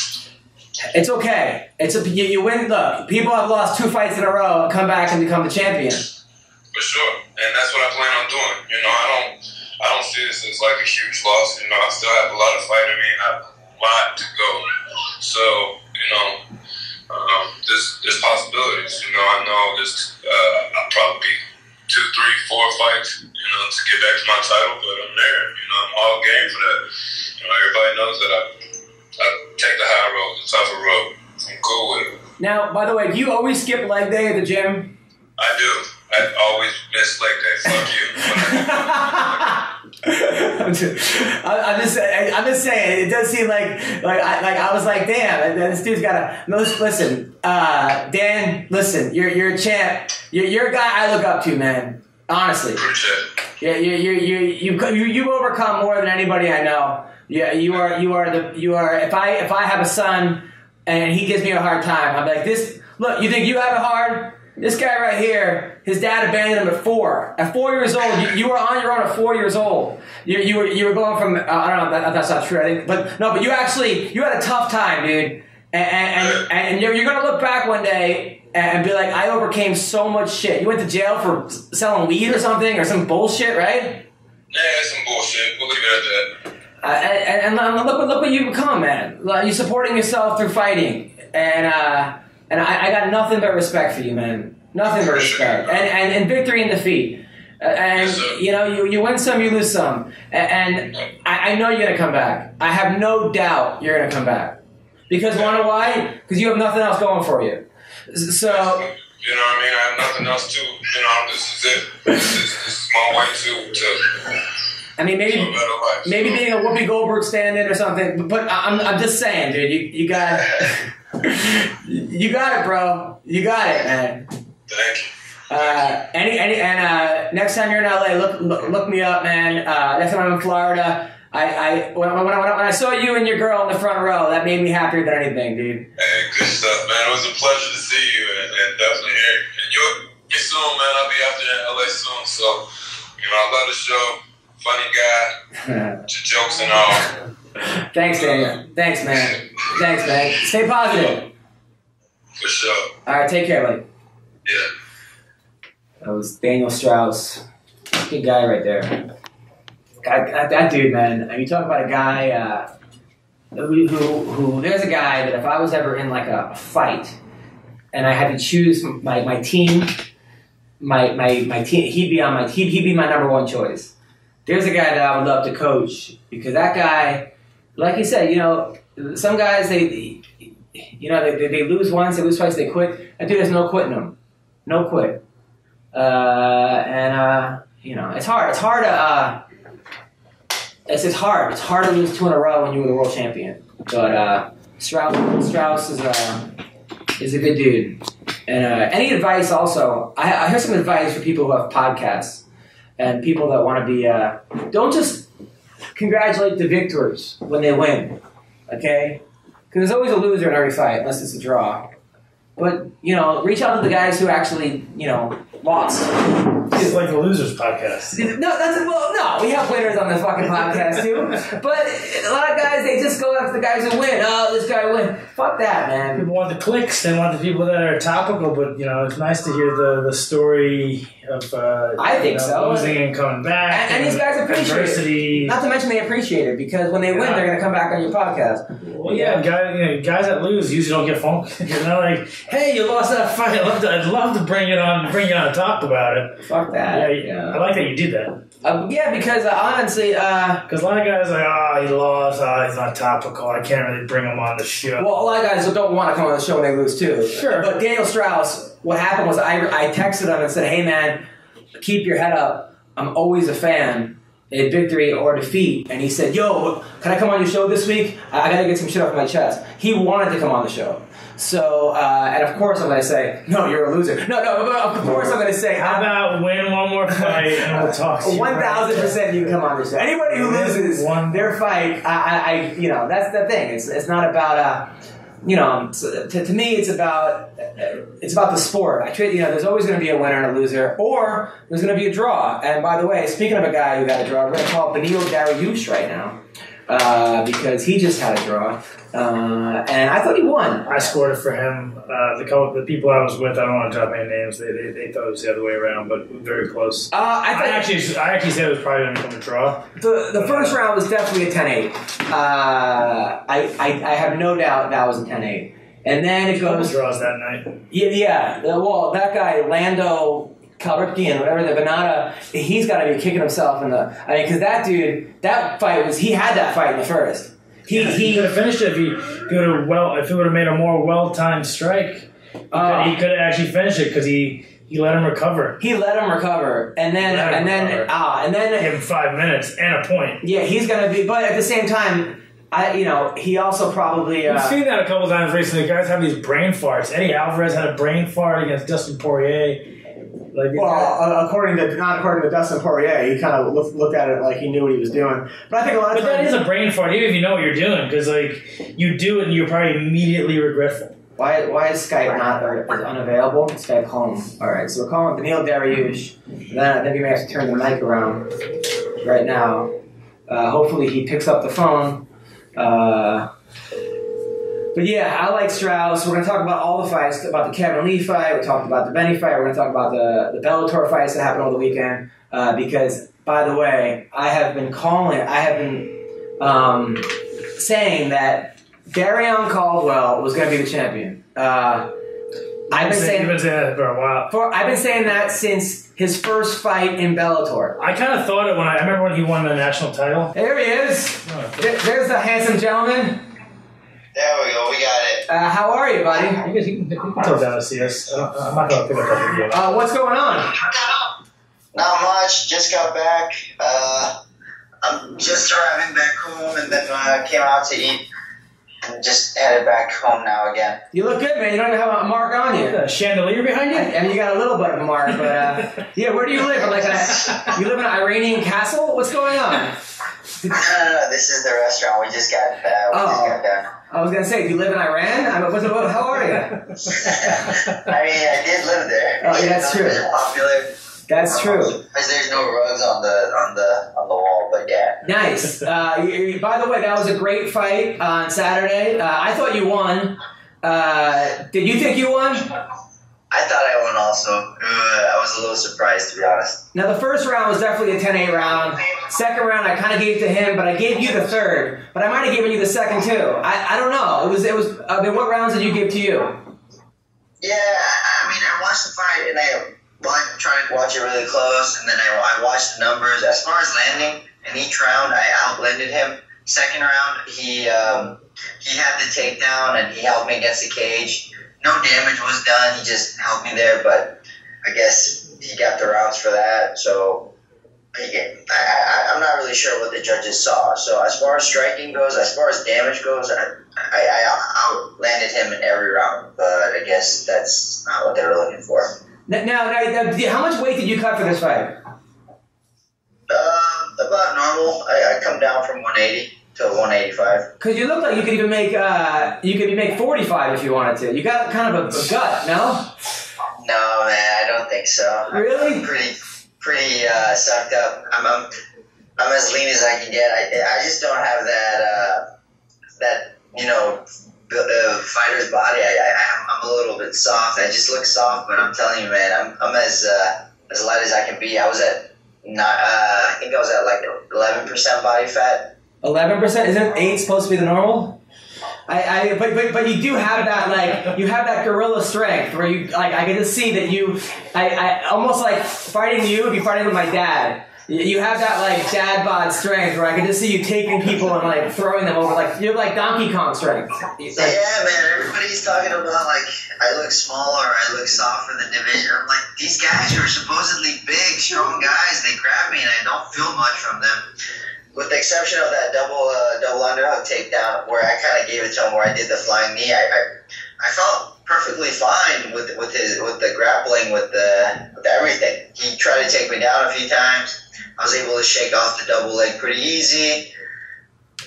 it's okay. You win. Look, people have lost 2 fights in a row and come back and become the champion. For sure, and that's what I plan on doing. I don't see this as like a huge loss. I still have a lot of fight in me, and I have a lot to go. So, there's possibilities. I know I'll probably be 2, 3, 4 fights, to get back to my title, but I'm there. I'm all game for that. Everybody knows that I take the high road, the tougher road. I'm cool with it. Now, by the way, do you always skip leg day at the gym? I do. I always miss leg day. Fuck you. I'm just saying. It does seem like I was like, damn, this dude's got a. Listen, Dan. Listen, you're a champ. You're a guy I look up to, man. Honestly. Yeah, you've overcome more than anybody I know. Yeah, you are. If I have a son and he gives me a hard time, I'm like this. Look, you think you have it hard? This guy right here, his dad abandoned him at 4. At 4 years old, you were on your own at 4 years old. You were going from I don't know, that's not true. I think, but you had a tough time, dude. And you're gonna look back one day and be like, I overcame so much shit. You went to jail for selling weed or something or some bullshit, right? Yeah, some bullshit. We'll leave it at that. And look what you've become, man. You're supporting yourself through fighting, and I got nothing but respect for you, man. Nothing but respect, and victory and defeat. And you win some, you lose some, and I know you're gonna come back. I have no doubt you're gonna come back because you know why? Because you have nothing else going for you. So you know what I mean. I have nothing else to. This is it. This is my way to I mean, maybe being a Whoopi Goldberg stand-in or something. But I'm just saying, dude. You got you got it, bro. You got it, man. Thank you. Next time you're in LA, look me up, man. Next time I'm in Florida, when I saw you and your girl in the front row, that made me happier than anything, dude. Hey, good stuff, man. It was a pleasure to see you, and definitely hear you. And you'll be soon, man. I'll be out there in LA soon, so I love the show. Funny guy, jokes and all. Thanks, Daniel. Thanks, man. Thanks, man. Stay positive. For sure. All right, take care, buddy. Yeah. That was Daniel Straus. Good guy right there. That dude, man. You talk about a guy who there's a guy that if I was ever in like a fight and I had to choose my team, my team, he'd be my number one choice. There's a guy that I would love to coach because that guy, like you said, some guys they lose once, they lose twice, they quit. That dude has no quitting them, no quit. It's hard. It's hard to lose 2 in a row when you were the world champion. But Straus is a good dude. And any advice also? I hear some advice for people who have podcasts and people that want to be. Don't just congratulate the victors when they win, okay? Because there's always a loser in every fight, unless it's a draw. But reach out to the guys who actually lost. It's like the Losers podcast. No, we have winners on this fucking podcast too. But a lot of guys, they just go after the guys who win. Oh, this guy win. Fuck that, man. People want the clicks. They want the people that are topical. But it's nice to hear the story of I think so. Losing and coming back. And these guys appreciate adversity. it. Not to mention they appreciate it because when they win, they're gonna come back on your podcast. Well, guys that lose usually don't get phone. Like, hey, you lost that fight. I'd love to bring you on and talk about it. Fuck that. Yeah. I like that you did that. Because honestly, because a lot of guys are like, he lost. He's not topical. I can't really bring him on the show. Well, a lot of guys don't want to come on the show when they lose too. Sure. But Daniel Straus, what happened was I texted him and said, "Hey man, keep your head up. I'm always a fan in victory or defeat." And he said, "Yo, can I come on your show this week? I gotta get some shit off my chest." He wanted to come on the show. So, and of course I'm going to say, "No, you're a loser." No, of course I'm going to say, "How about win one more fight and we'll talk to you." 1,000% you can come on the show. Anybody who loses their fight, that's the thing. It's not about, to me it's about the sport. There's always going to be a winner and a loser, or there's going to be a draw. And by the way, speaking of a guy who got a draw, we're going to call Beneil Dariush right now. Because he just had a draw, and I thought he won. I scored it for him. The people I was with, I don't want to drop any names. They thought it was the other way around, but very close. I actually said it was probably going to become a draw. The first round was definitely a 10-8. I have no doubt that was a 10-8, and then it goes draws that night. Yeah. Well, that guy Lando Calrissian, whatever, the Venata, he's got to be kicking himself in the. Because that dude, he had that fight in the first. He could have finished it if it would have made a more well-timed strike. He could have actually finished it because he let him recover. He let him recover, and then give him 5 minutes and a point. Yeah, he's gonna be. But at the same time, he also probably. I've seen that a couple times recently. Guys have these brain farts. Eddie Alvarez had a brain fart against Dustin Poirier. According to Dustin Poirier, he kind of looked at it like he knew what he was doing. But I think a lot of times that is a brain fart, even if you know what you're doing, because you do it and you're probably immediately regretful. Why is Skype not unavailable? Skype home. All right, so we're calling Beneil Dariush. Then we may have to turn the mic around right now. Hopefully he picks up the phone. But yeah, I like Straus. We're going to talk about all the fights, about the Kevin Lee fight. We talked about the Benny fight. We're going to talk about the Bellator fights that happened over the weekend. Because, by the way, I have been saying that Darion Caldwell was going to be the champion. You've been saying that for a while. I've been saying that since his first fight in Bellator. I kind of thought it I remember when he won the national title. There he is. There's the handsome gentleman. There we go, we got it. How are you, buddy? You can come down to see us. I'm not going to pick up that video. What's going on? Not much, just got back. I'm just arriving back home, and then came out to eat, and just headed back home now again. You look good, man. You don't even have a mark on you. A chandelier behind you? I mean, you got a little bit of a mark, but yeah. Where do you live? You live in an Iranian castle? What's going on? No. This is the restaurant. We just got done. I was gonna say, do you live in Iran? How are you? I mean, I did live there. Oh, yeah, that's true. Popular. That's true. There's no rugs on the wall, but yeah. Nice. By the way, that was a great fight on Saturday. I thought you won. Did you think you won? I thought I won also. I was a little surprised, to be honest. Now, the first round was definitely a 10-8 round. Second round, I kind of gave to him, but I gave you the third. But I might have given you the second, too. I don't know. It was. I mean, what rounds did you give to you? Yeah, I mean, I watched the fight, and I tried to watch it really close, and then I watched the numbers. As far as landing, in each round, I outlanded him. Second round, he had the takedown, and he held me against the cage. No damage was done. He just held me there, but I guess he got the rounds for that. So I'm not really sure what the judges saw. So as far as striking goes, as far as damage goes, I outlanded him in every round. But I guess that's not what they were looking for. Now, how much weight did you cut for this fight? About normal. I come down from 180 to 185. Because you look like you could even make 45 if you wanted to. You got kind of a gut, no? No, man, I don't think so. Really? I'm pretty sucked up. I'm as lean as I can get. I just don't have that fighter's body. I'm a little bit soft. I just look soft, but I'm telling you, man, I'm as light as I can be. I was at I think I was at like 11% body fat. 11%? Isn't 8 supposed to be the normal? But you do have that, you have that gorilla strength where you, I get to see that I almost like fighting you if you're fighting with my dad. You have that, dad bod strength where I can just see you taking people and, throwing them over. You have, Donkey Kong strength. Yeah, man. Everybody's talking about, I look smaller, I look soft for the division. I'm like, these guys are supposedly big, strong guys. They grab me, and I don't feel much from them. With the exception of that double underhook takedown where I kind of gave it to him, where I did the flying knee, I felt perfectly fine with the grappling, with everything. He tried to take me down a few times. I was able to shake off the double leg pretty easy,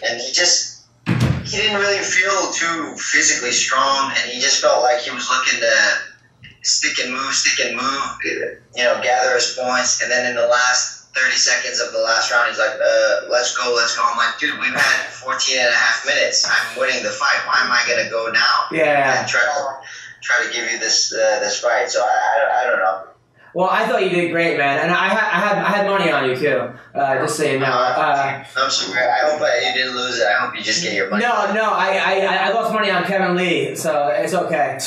and he didn't really feel too physically strong, and he just felt like he was looking to stick and move, gather his points, and then in the last 30 seconds of the last round, he's like, let's go. I'm like, dude, we've had 14 and a half minutes. I'm winning the fight. Why am I going to go now? Yeah. And try to give you this fight. So I don't know. Well, I thought you did great, man, and I had money on you too. Just so you know. I'm sure. I hope you didn't lose it. I hope you just get your money. No, I lost money on Kevin Lee, so it's okay.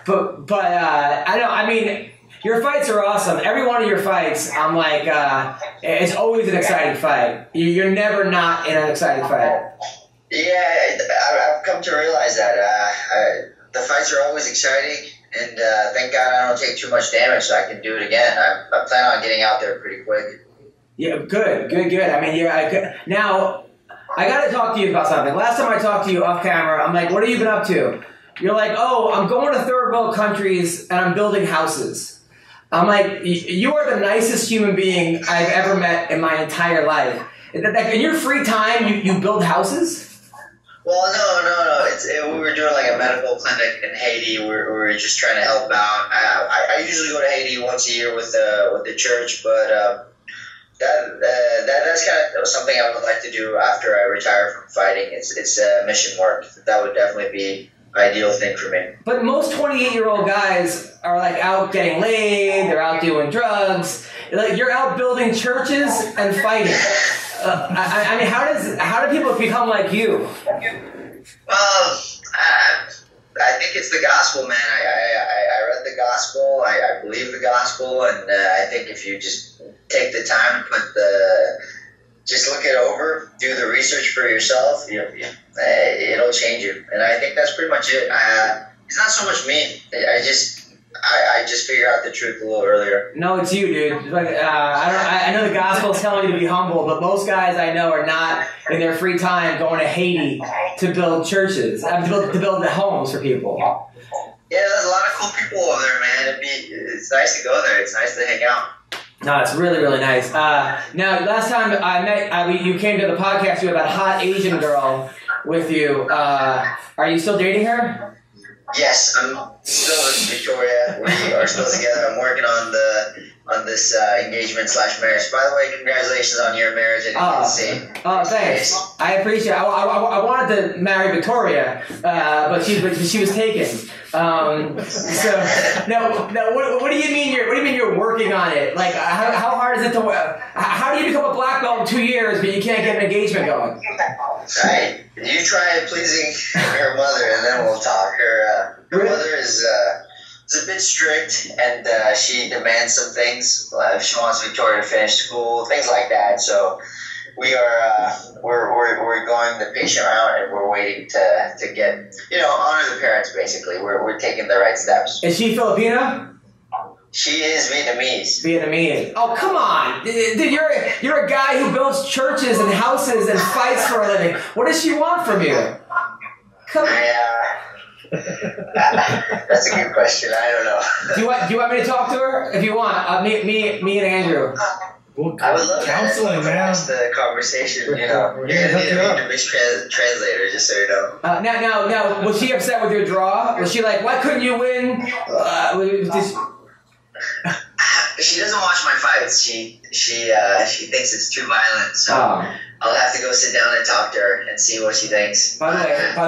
But I know. I mean, your fights are awesome. Every one of your fights, I'm like, it's always an exciting fight. You're never not in an exciting fight. Yeah, I've come to realize that the fights are always exciting. And thank God I don't take too much damage, so I can do it again. I plan on getting out there pretty quick. Yeah, good. I mean, now, I got to talk to you about something. Last time I talked to you off camera, I'm like, what have you been up to? You're like, oh, I'm going to third world countries, and I'm building houses. I'm like, you are the nicest human being I've ever met in my entire life. In your free time, you build houses? Well, no. We were doing a medical clinic in Haiti. We were just trying to help out. I usually go to Haiti once a year with the church, but that's kind of something I would like to do after I retire from fighting. It's mission work. That would definitely be an ideal thing for me. But most 28-year-old guys are out getting laid. They're out doing drugs. You're out building churches and fighting. I mean, how do people become like you? Well, I think it's the gospel, man. I read the gospel. I believe the gospel, and I think if you just take the time to just look it over, do the research for yourself, it'll change you. And I think that's pretty much it. It's not so much me. I just figured out the truth a little earlier. No, it's you, dude. Like, I know the gospel is telling you to be humble, but most guys I know are not in their free time going to Haiti to build churches, to build the homes for people. Yeah, there's a lot of cool people over there, man. It's nice to go there. It's nice to hang out. No, it's really, really nice. Now, last time I met, you came to the podcast, you had that hot Asian girl with you. Are you still dating her? Yes, I'm still with Victoria. We are still together. I'm working on this engagement / marriage. By the way, congratulations on your marriage. Oh, thanks. I appreciate it. I wanted to marry Victoria, but she was taken. So now, what do you mean you're working on it? Like, how hard is it to? How do you become a black belt in 2 years, but you can't get an engagement going? Right. You try pleasing her mother, and then we'll talk. Her mother is a bit strict, and she demands some things. She wants Victoria to finish school, things like that. So we are we're going the patient route, and we're waiting to get honor the parents. Basically, we're taking the right steps. Is she Filipino? She is Vietnamese. Vietnamese. Oh, come on. Dude, you're a guy who builds churches and houses and fights for a living. What does she want from you? Come on. That's a good question. I don't know. Do you want me to talk to her? If you want, me and Andrew. I would love counseling, to man. The conversation. You're gonna need a Vietnamese translator, just so you know. Now, was she upset with your draw? Was she like, why couldn't you win? She doesn't watch my fights. She thinks it's too violent. So I'll have to go sit down and talk to her and see what she thinks. By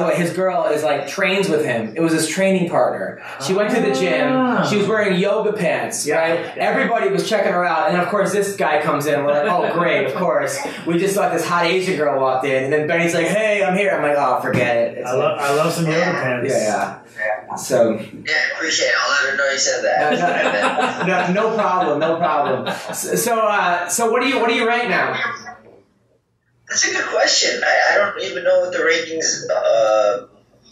the way, his girl is like trains with him. It was his training partner. She went to the gym. She was wearing yoga pants, right? Everybody was checking her out, and of course this guy comes in. We're like, oh great, of course. We just thought this hot Asian girl walked in, and then Benny's like, hey, I'm here. I'm like, oh, forget it. I love some yoga pants. Yeah. So. Yeah, I appreciate it. I'll let her know you said that. No problem. So what are you right now? That's a good question. I don't even know what the rankings,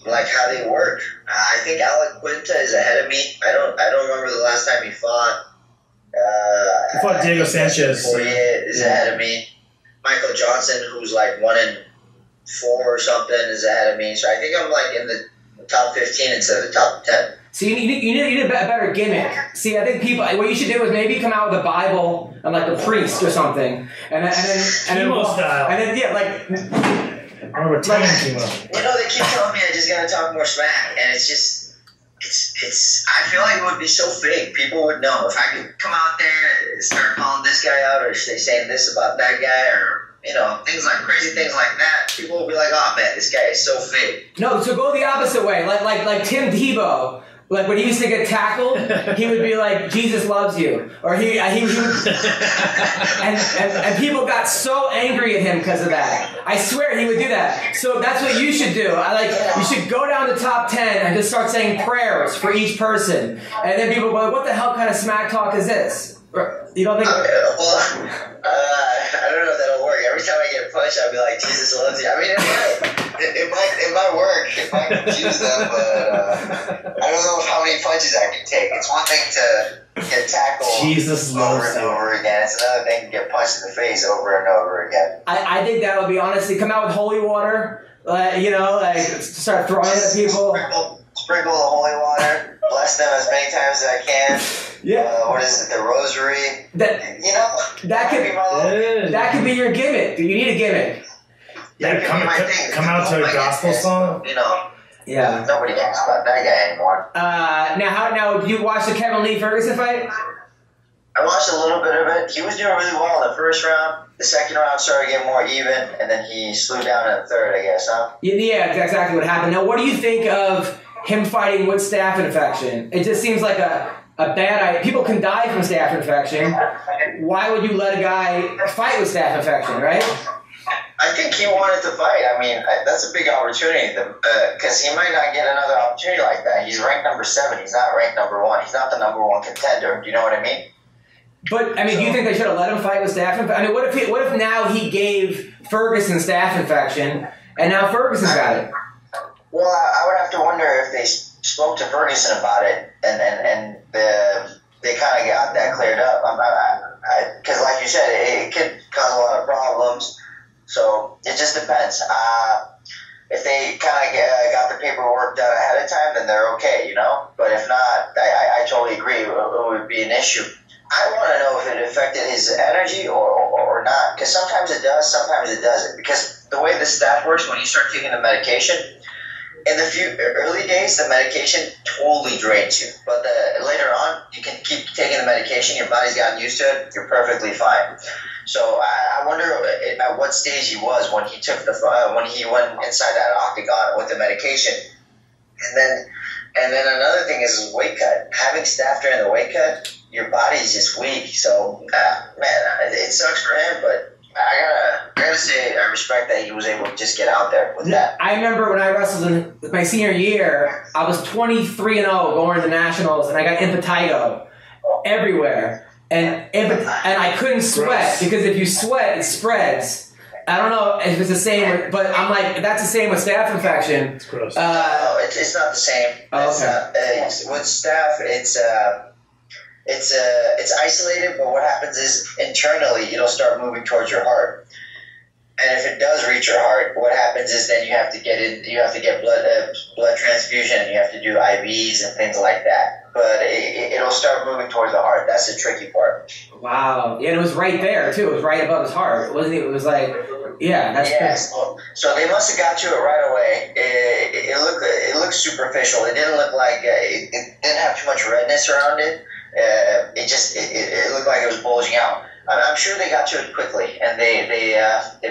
like how they work. I think Alec Quinta is ahead of me. I don't remember the last time he fought. He fought Diego Sanchez. Poirier is ahead of me. Michael Johnson, who's like 1-4 or something, is ahead of me. So I think I'm like in the top 15 instead of the top 10. See, you need a better gimmick. See, I think people, what you should do is maybe come out with a Bible and like a priest or something, and then style. And then like. Or chemo. They keep telling me I just gotta talk more smack, and it's just, it's. I feel like it would be so fake. People would know if I could come out there and start calling this guy out, or they saying this about that guy, or crazy things like that. People will be like, "Oh man, this guy is so fake." No, so go the opposite way. Like Tim Tebow. Like when he used to get tackled, he would be like, "Jesus loves you," or he would, and people got so angry at him because of that. I swear he would do that. So that's what you should do. You should go down the top 10 and just start saying prayers for each person, and then people go like, "What the hell kind of smack talk is this?" You don't think? I don't know if that'll work. Every time I get punched, I'll be like, "Jesus loves you." I mean, it might work if I confuse them, but I don't know how many punches I can take. It's one thing to get tackled over and over again. It's another thing to get punched in the face over and over again. I think that would be, honestly, come out with holy water, start throwing it at people. Sprinkle the holy water. Bless them as many times as I can. Yeah. What is it? The rosary. That could be your gimmick. You need a gimmick. Yeah, come out to a gospel song. Yeah. Nobody cares about that guy anymore. Now, did you watch the Kevin Lee Ferguson fight? I watched a little bit of it. He was doing really well in the first round. The second round started getting more even, and then he slowed down in the third, I guess, huh? Yeah, that's exactly what happened. Now, what do you think of him fighting with staph infection? It just seems like a bad idea. People can die from staph infection. Why would you let a guy fight with staph infection, right? I think he wanted to fight. I mean, that's a big opportunity because he might not get another opportunity like that. He's ranked number 7. He's not ranked number 1. He's not the number 1 contender. Do you know what I mean? But, I mean, do you think they should have let him fight with staph infection? I mean, what if now he gave Ferguson staph infection and now Ferguson's got it? Well, I would have to wonder if they spoke to Ferguson about it, and they kind of got that cleared up. Because like you said, it could cause a lot of problems. So it just depends. If they kind of got the paperwork done ahead of time, then they're okay, you know. But if not, I totally agree. It would be an issue. I want to know if it affected his energy or not. Because sometimes it does, sometimes it doesn't. Because the way the staff works, when you start taking the medication, in the early days, the medication totally drains you. But later on, you can keep taking the medication. Your body's gotten used to it. You're perfectly fine. So I wonder at what stage he was when he took when he went inside that octagon with the medication. And then another thing is weight cut. Having staff during the weight cut, your body's just weak. So man, it sucks for him, but I gotta say I respect that he was able to just get out there with that. I remember when I wrestled in my senior year, I was 23-0 going to the nationals, and I got impetigo everywhere, and I couldn't sweat because if you sweat, it spreads. I don't know if it's the same, but I'm like, that's the same with staph infection. It's gross. No, it's not the same. Oh, okay. With staph, it's isolated, but what happens is internally it'll start moving towards your heart, and if it does reach your heart, what happens is then you have to get blood transfusion, and you have to do IVs and things like that. But it'll start moving towards the heart. That's the tricky part. Wow. Yeah, and it was right there too. It was right above his heart. It wasn't. It was like, yeah, that's. Yes. So they must have got to it right away. It looked superficial. It didn't look like it didn't have too much redness around it. It looked like it was bulging out. I'm sure they got to it quickly, and they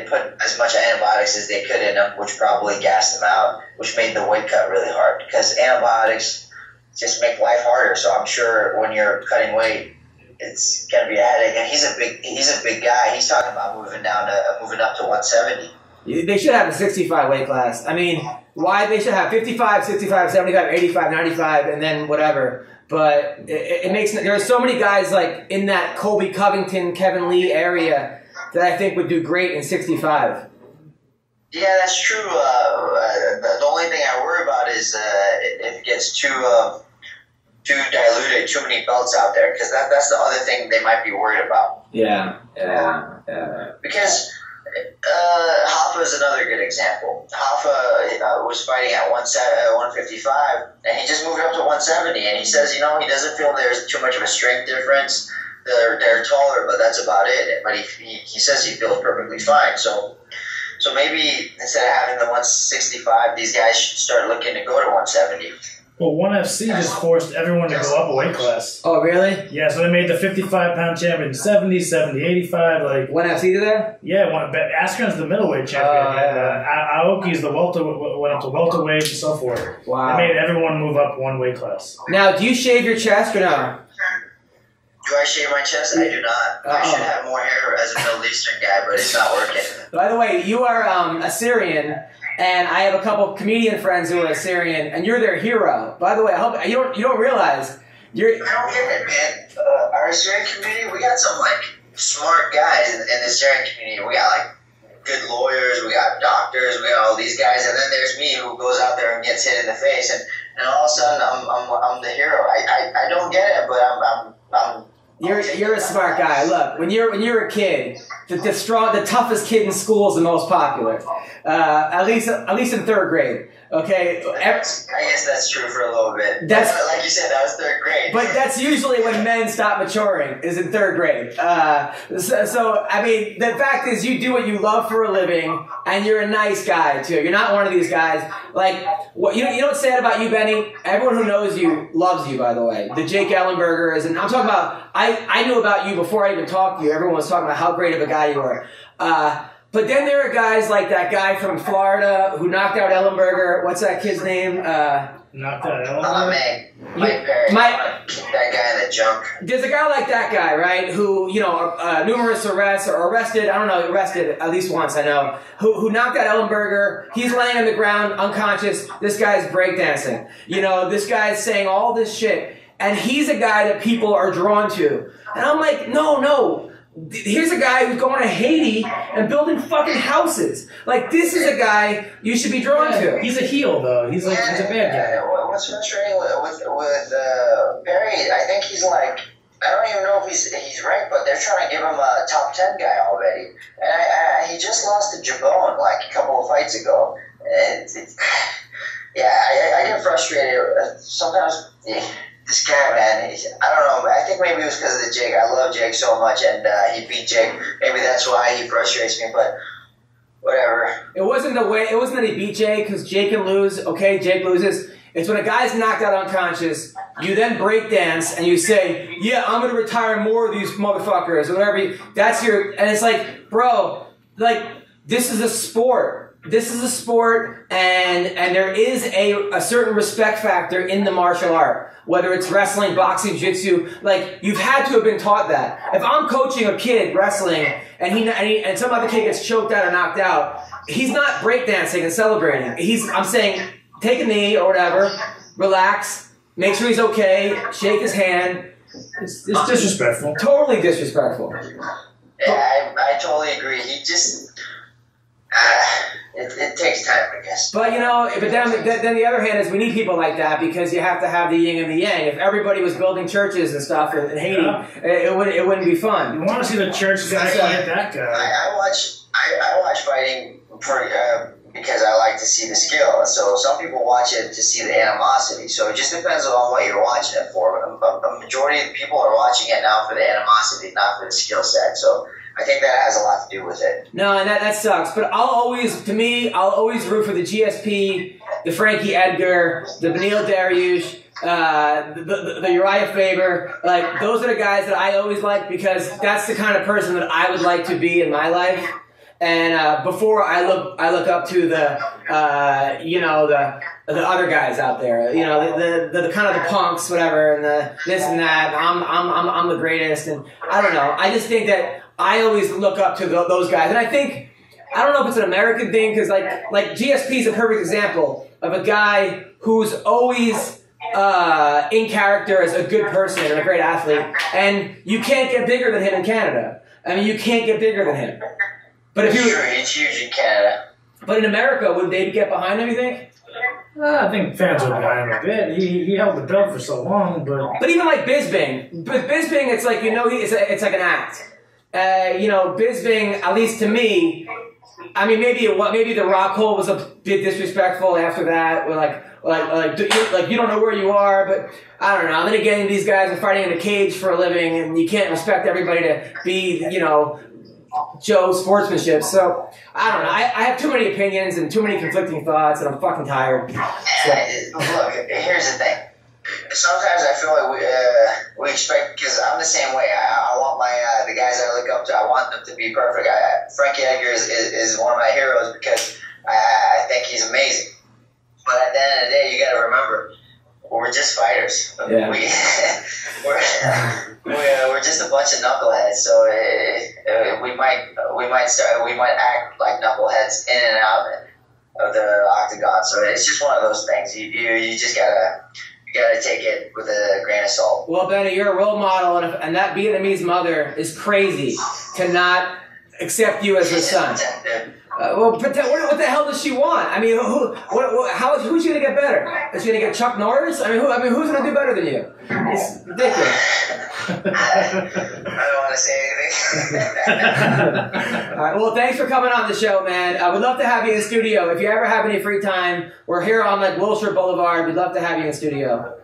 put as much antibiotics as they could in them, which probably gassed them out, which made the weight cut really hard because antibiotics just make life harder. So I'm sure when you're cutting weight, it's gonna be a headache. And he's a big guy. He's talking about moving up to 170. They should have a 65 weight class. I mean, why they should have 55, 65, 75, 85, 95, and then whatever. But it makes there are so many guys like in that Colby Covington, Kevin Lee area that I think would do great in 65. Yeah, that's true. The only thing I worry about is if it gets too diluted, too many belts out there, because that's the other thing they might be worried about. Yeah. Because Hoffa is another good example. Hoffa was fighting at 155, and he just moved up to 170, and he says, he doesn't feel there's too much of a strength difference. They're taller, but that's about it. But he says he feels perfectly fine. So maybe instead of having the 165, these guys should start looking to go to 170. Well, ONE FC just forced everyone to go up a weight class. Oh, really? Yeah, so they made the 55-pound champion 70, 70, 85. Like ONE FC did that? Yeah, Askren's the middleweight champion. Aoki's the went up to welterweight and so forth. Wow. They made everyone move up one weight class. Now, do you shave your chest or no? Do I shave my chest? I do not. I should have more hair as a Middle Eastern guy, but it's not working. By the way, you are Assyrian. And I have a couple of comedian friends who are Assyrian, and you're their hero. By the way, I hope you don't realize you're. I don't get it, man. Our Assyrian community, we got some smart guys in the Assyrian community. We got good lawyers, we got doctors, we got all these guys, and then there's me who goes out there and gets hit in the face, and all of a sudden I'm the hero. I don't get it, but I'm. You're a smart guy. Look, when you're a kid, the toughest kid in school is the most popular. At least in third grade. Okay. I guess that's true for a little bit. That's like you said, that was third grade. But that's usually when men stop maturing, is in third grade. So I mean, the fact is, you do what you love for a living, and you're a nice guy too. You're not one of these guys what you know what's sad about you, Benny? Everyone who knows you loves you. By the way, the Jake Ellenbergers, and I'm talking about. I knew about you before I even talked to you. Everyone was talking about how great of a guy you were. But then there are guys like that guy from Florida who knocked out Ellenberger. What's that kid's name? Knocked out Ellenberger? Mike Perry. That guy in the junk. There's a guy like that guy, right, who, numerous arrests, or arrested, I don't know, arrested at least once, I know, who knocked out Ellenberger. He's laying on the ground, unconscious. This guy's breakdancing. This guy's saying all this shit. And he's a guy that people are drawn to. And I'm like, no. Here's a guy who's going to Haiti and building fucking houses. This is a guy you should be drawn to. He's a heel, though. He's a bad guy. what's frustrating with Perry, I think he's like, I don't even know if he's ranked, but they're trying to give him a top 10 guy already. And he just lost to Jabone like a couple of fights ago. Yeah, I get frustrated. Sometimes this guy, man, I don't know. I think maybe it was because of the Jake. I love Jake so much, and he beat Jake. Maybe that's why he frustrates me, but whatever. It wasn't that he beat Jake, because Jake can lose. Okay, Jake loses. It's when a guy's knocked out unconscious, you then break dance and you say, yeah, I'm going to retire more of these motherfuckers or whatever. And it's like, bro, like, this is a sport. This is a sport, and there is a certain respect factor in the martial art. Whether it's wrestling, boxing, jiu-jitsu, like, you've had to have been taught that. If I'm coaching a kid wrestling and some other kid gets choked out or knocked out, he's not breakdancing and celebrating. I'm saying, take a knee or whatever, relax, make sure he's okay, shake his hand. It's disrespectful. Totally disrespectful. Yeah, I totally agree. He just... It takes time, I guess. But then the other hand is we need people like that, because you have to have the yin and the yang. If everybody was building churches and stuff in Haiti, it wouldn't be fun. You want to see the church guy fight that guy? I watch fighting because I like to see the skill. So some people watch it to see the animosity. So it just depends on what you're watching it for. A majority of people are watching it now for the animosity, not for the skill set. So I think that has a lot to do with it. No, and that sucks. But I'll always root for the GSP, the Frankie Edgar, the Beneil Dariush, the Uriah Faber. Like, those are the guys that I always like, because that's the kind of person that I would like to be in my life. And before I look up to the other guys out there, the kind of the punks, whatever, and the this and that. I'm the greatest, and I don't know. I just think that I always look up to those guys, and I don't know if it's an American thing, because like GSP is a perfect example of a guy who's always in character as a good person and a great athlete, and you can't get bigger than him in Canada. I mean, you can't get bigger than him. But if it's huge in Canada. But in America, would they get behind him, you think? I think fans would behind him a bit. He held the belt for so long, but even like Bisping, it's like it's like an act. Bisping, at least to me, I mean, maybe the Rock Hole was a bit disrespectful after that. Like you don't know where you are, but I don't know. Then again, these guys are fighting in a cage for a living, and you can't expect everybody to be, Joe sportsmanship. So I don't know. I have too many opinions and too many conflicting thoughts, and I'm fucking tired. So. Look, here's the thing. Sometimes I feel like we expect, because I'm the same way. I want the guys I look up to, I want them to be perfect. Frankie Edgar is one of my heroes because I think he's amazing. But at the end of the day, you got to remember, we're just fighters. Yeah. We're just a bunch of knuckleheads. So we might act like knuckleheads in and out of the octagon. So it's just one of those things. You just gotta take it with a grain of salt. Well, Benny, you're a role model, and that Vietnamese mother is crazy to not accept you as her son. What the hell does she want? I mean, who's going to get better? Is she going to get Chuck Norris? I mean, who's going to do better than you? It's ridiculous. I don't want to say anything. All right, well, thanks for coming on the show, man. I would love to have you in the studio. If you ever have any free time, we're here on Wilshire Boulevard. We'd love to have you in the studio.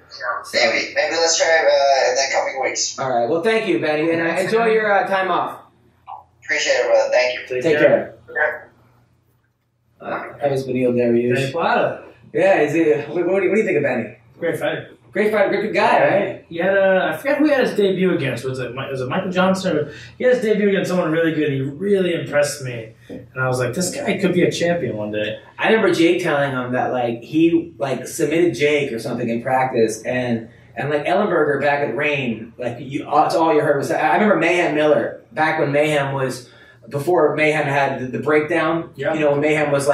Maybe let's try in the coming weeks. All right, well, thank you, Benny, and enjoy your time off. Appreciate it, brother. Thank you. Take care. That was Beneil Dariush. Yeah, what do you think of Benny? Great fighter. Great fighter, good guy, right? He had I forgot who he had his debut against. Was it Michael Johnson? He had his debut against someone really good. He really impressed me. And I was like, this guy could be a champion one day. I remember Jake telling him that he submitted Jake or something in practice, and Ellenberger back at Reign, that's all you heard was that. I remember Mayhem Miller, back when Mayhem was, before Mayhem had the breakdown, when Mayhem was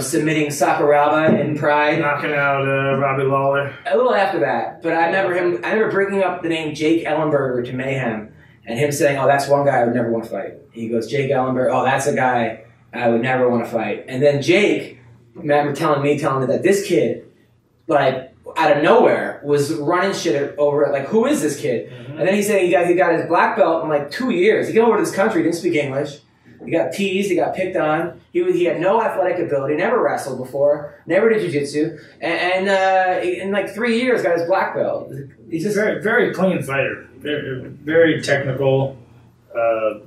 submitting Sakuraba in Pride. Knocking out Robbie Lawler. A little after that. But I remember bringing up the name Jake Ellenberger to Mayhem, and him saying, oh, that's one guy I would never want to fight. He goes, Jake Ellenberger, oh, that's a guy I would never want to fight. And then Jake, I remember telling me that this kid, I out of nowhere was running shit over it. Like, who is this kid? Mm-hmm. And then he said he got his black belt in like 2 years. He came over to this country, didn't speak English. He got teased, he got picked on. He had no athletic ability, never wrestled before, never did jiu-jitsu. And in like 3 years, got his black belt. He's just very, very clean fighter. Very, very technical,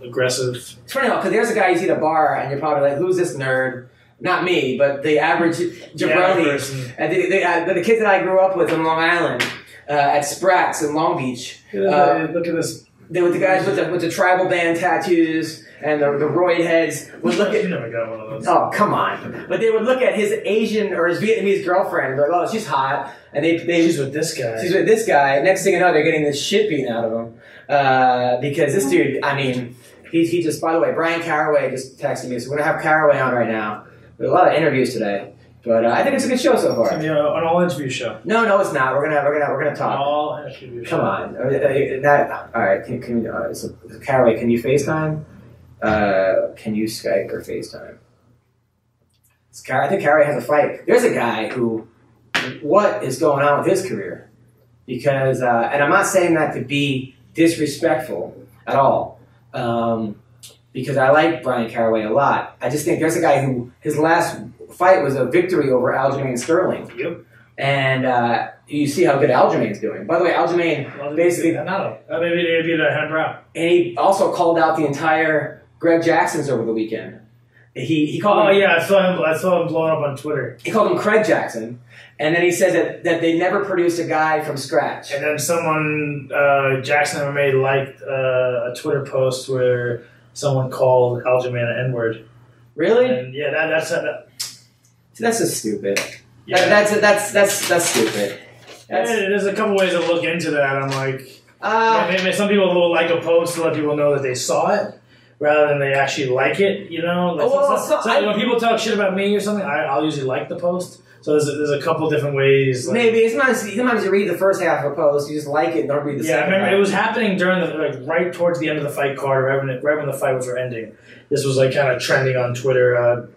aggressive. It's funny because there's a guy you see at a bar, and you're probably like, who's this nerd? Not me, but the average jabroni. And the kids that I grew up with in Long Island, at Straus in Long Beach. Look at this. They were the guys with the tribal band tattoos and the roid heads would look at. You never got one of those. Oh, come on! But they would look at his Asian or his Vietnamese girlfriend and be like, "Oh, she's hot," and she's with this guy. She's with this guy. Next thing you know, they're getting this shit beaten out of him because this dude. I mean, he just. By the way, Brian Caraway just texted me, so we're gonna have Caraway on right now. We have a lot of interviews today. But I think it's a good show so far. An all interview show. No, it's not. We're gonna talk. All interview show. Come on. All right. So Caraway, can you FaceTime? Can you Skype or FaceTime? I think Caraway has a fight. There's a guy who, what is going on with his career? Because, and I'm not saying that to be disrespectful at all. Because I like Brian Caraway a lot. I just think there's a guy who, his last fight was a victory over Aljamain Sterling. Yep. And you see how good Aljamain's doing. By the way, Aljamain basically... Maybe the hand brow. And he also called out the entire Greg Jacksons over the weekend. He called him... yeah, I saw him blowing up on Twitter. He called him Craig Jackson. And then he said that they never produced a guy from scratch. And then someone, Jackson MMA, liked a Twitter post where someone called Aljamain an N-word. Really? And yeah, that's just stupid. Yeah. That's stupid. There's a couple ways to look into that. I'm like, maybe some people will like a post to let people know that they saw it, rather than they actually like it. You know, when people talk shit about me or something, I'll usually like the post. So there's a couple different ways. Like, maybe sometimes you read the first half of a post, you just like it, and don't read the second. Yeah, I remember half. it was happening during right towards the end of the fight card, right when the fight was ending. This was like kind of trending on Twitter.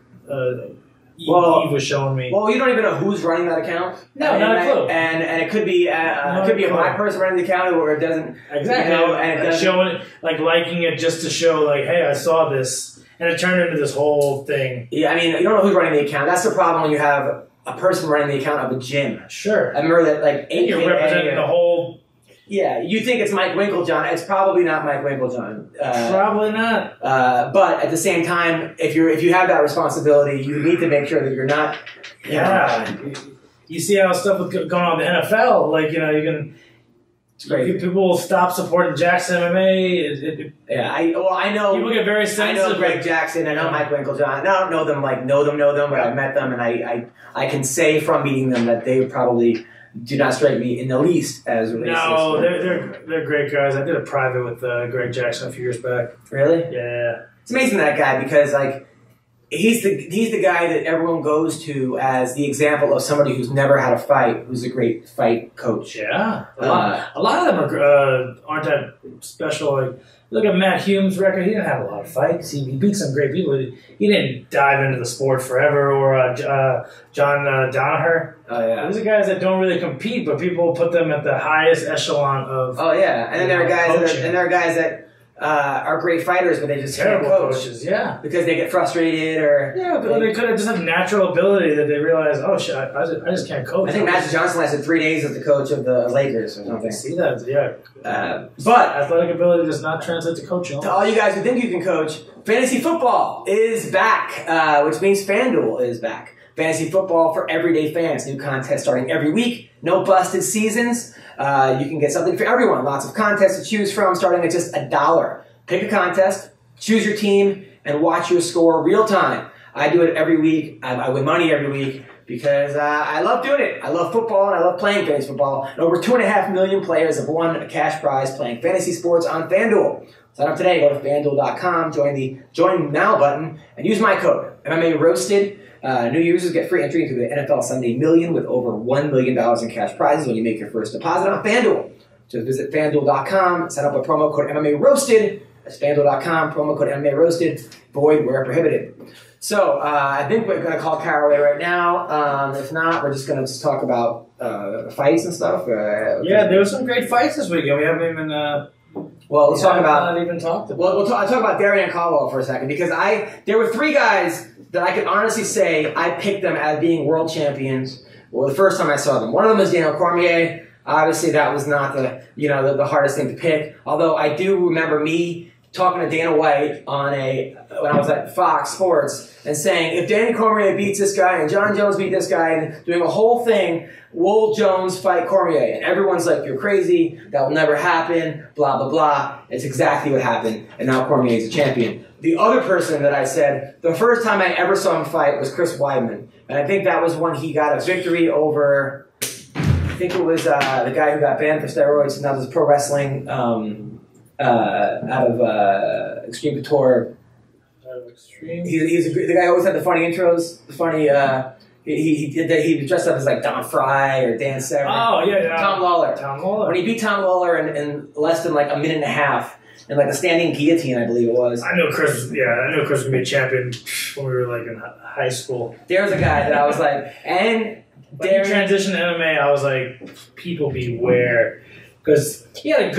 Eve was showing me. Well, you don't even know who's running that account. No, not a clue. And it could be a black person running the account, or it doesn't. Exactly. You know, and it doesn't, showing it, like liking it just to show, like, hey, I saw this, and it turned into this whole thing. Yeah, I mean, you don't know who's running the account. That's the problem when you have a person running the account of a gym. Sure. I remember that, like, and you're representing the whole. Yeah, you think it's Mike Winklejohn. It's probably not Mike Winklejohn. Probably not. But at the same time, if you have that responsibility, you need to make sure that you're not. You see how stuff is going on in the NFL. Like, you can. It's great. People will stop supporting Jackson MMA. I know. People get very sensitive. I know Greg Jackson. I know Mike Winklejohn. I don't know them know them, but I've met them, and I can say from meeting them that they probably do not strike me in the least as racist. No, they're great guys. I did a private with Greg Jackson a few years back. Really? Yeah. It's amazing that guy because like he's the guy that everyone goes to as the example of somebody who's never had a fight, who's a great fight coach. Yeah. A lot of them aren't that special. Like, look at Matt Hume's record. He didn't have a lot of fights. He beat some great people. He didn't dive into the sport forever. Or John Danaher. Oh yeah. These are guys that don't really compete, but people put them at the highest echelon of. Oh yeah, and then there are guys that are great fighters, but they just can't coach. Coaches, yeah, because they get frustrated or they could have just have natural ability that they realize. Oh shit, I just can't coach. I think Magic Johnson lasted 3 days as the coach of the Lakers or something. See that? Yeah. But athletic ability does not translate to coaching. To all you guys who think you can coach, fantasy football is back, which means FanDuel is back. Fantasy football for everyday fans. New contests starting every week. No busted seasons. You can get something for everyone. Lots of contests to choose from, starting at just $1. Pick a contest, choose your team, and watch your score real time. I do it every week. I win money every week because I love doing it. I love football and I love playing fantasy football. And over 2.5 million players have won a cash prize playing fantasy sports on FanDuel. Sign up today. Go to FanDuel.com. Join the Join Now button and use my code MMA Roasted. New users get free entry into the NFL Sunday Million with over $1 million in cash prizes when you make your first deposit on FanDuel. Just visit FanDuel.com, set up a promo code MMA Roasted. That's FanDuel.com, promo code MMA Roasted. Void where prohibited. So I think we're going to call Caraway right now. If not, we're just going to talk about fights and stuff? Yeah, there were some great fights this weekend. We haven't even. Well, let's talk about. Not even talked about. Well, I'll talk about Darian Caldwell for a second because there were 3 guys that I could honestly say I picked them as being world champions. Well, the first time I saw them, one of them was Daniel Cormier. Obviously, that was not the hardest thing to pick. Although I do remember me talking to Dana White when I was at Fox Sports and saying, if Danny Cormier beats this guy and John Jones beat this guy and doing a whole thing, will Jones fight Cormier? And everyone's like, you're crazy. That will never happen. Blah, blah, blah. It's exactly what happened. And now Cormier is a champion. The other person that I said, the first time I ever saw him fight was Chris Weidman. And I think that was when he got a victory over, I think it was the guy who got banned for steroids and now does pro wrestling out of Extreme Couture. He's the guy who always had the funny intros, the funny. He was dressed up as like Don Fry or Dan Severn. Oh yeah, Tom Lawler. Tom Lawler. When he beat Tom Lawler in less than like a minute and a half in like a standing guillotine, I believe it was. I know Chris. Yeah, I know Chris would be a champion when we were like in high school. There's a guy that I was like, and when he transitioned to MMA, I was like, people beware, because he had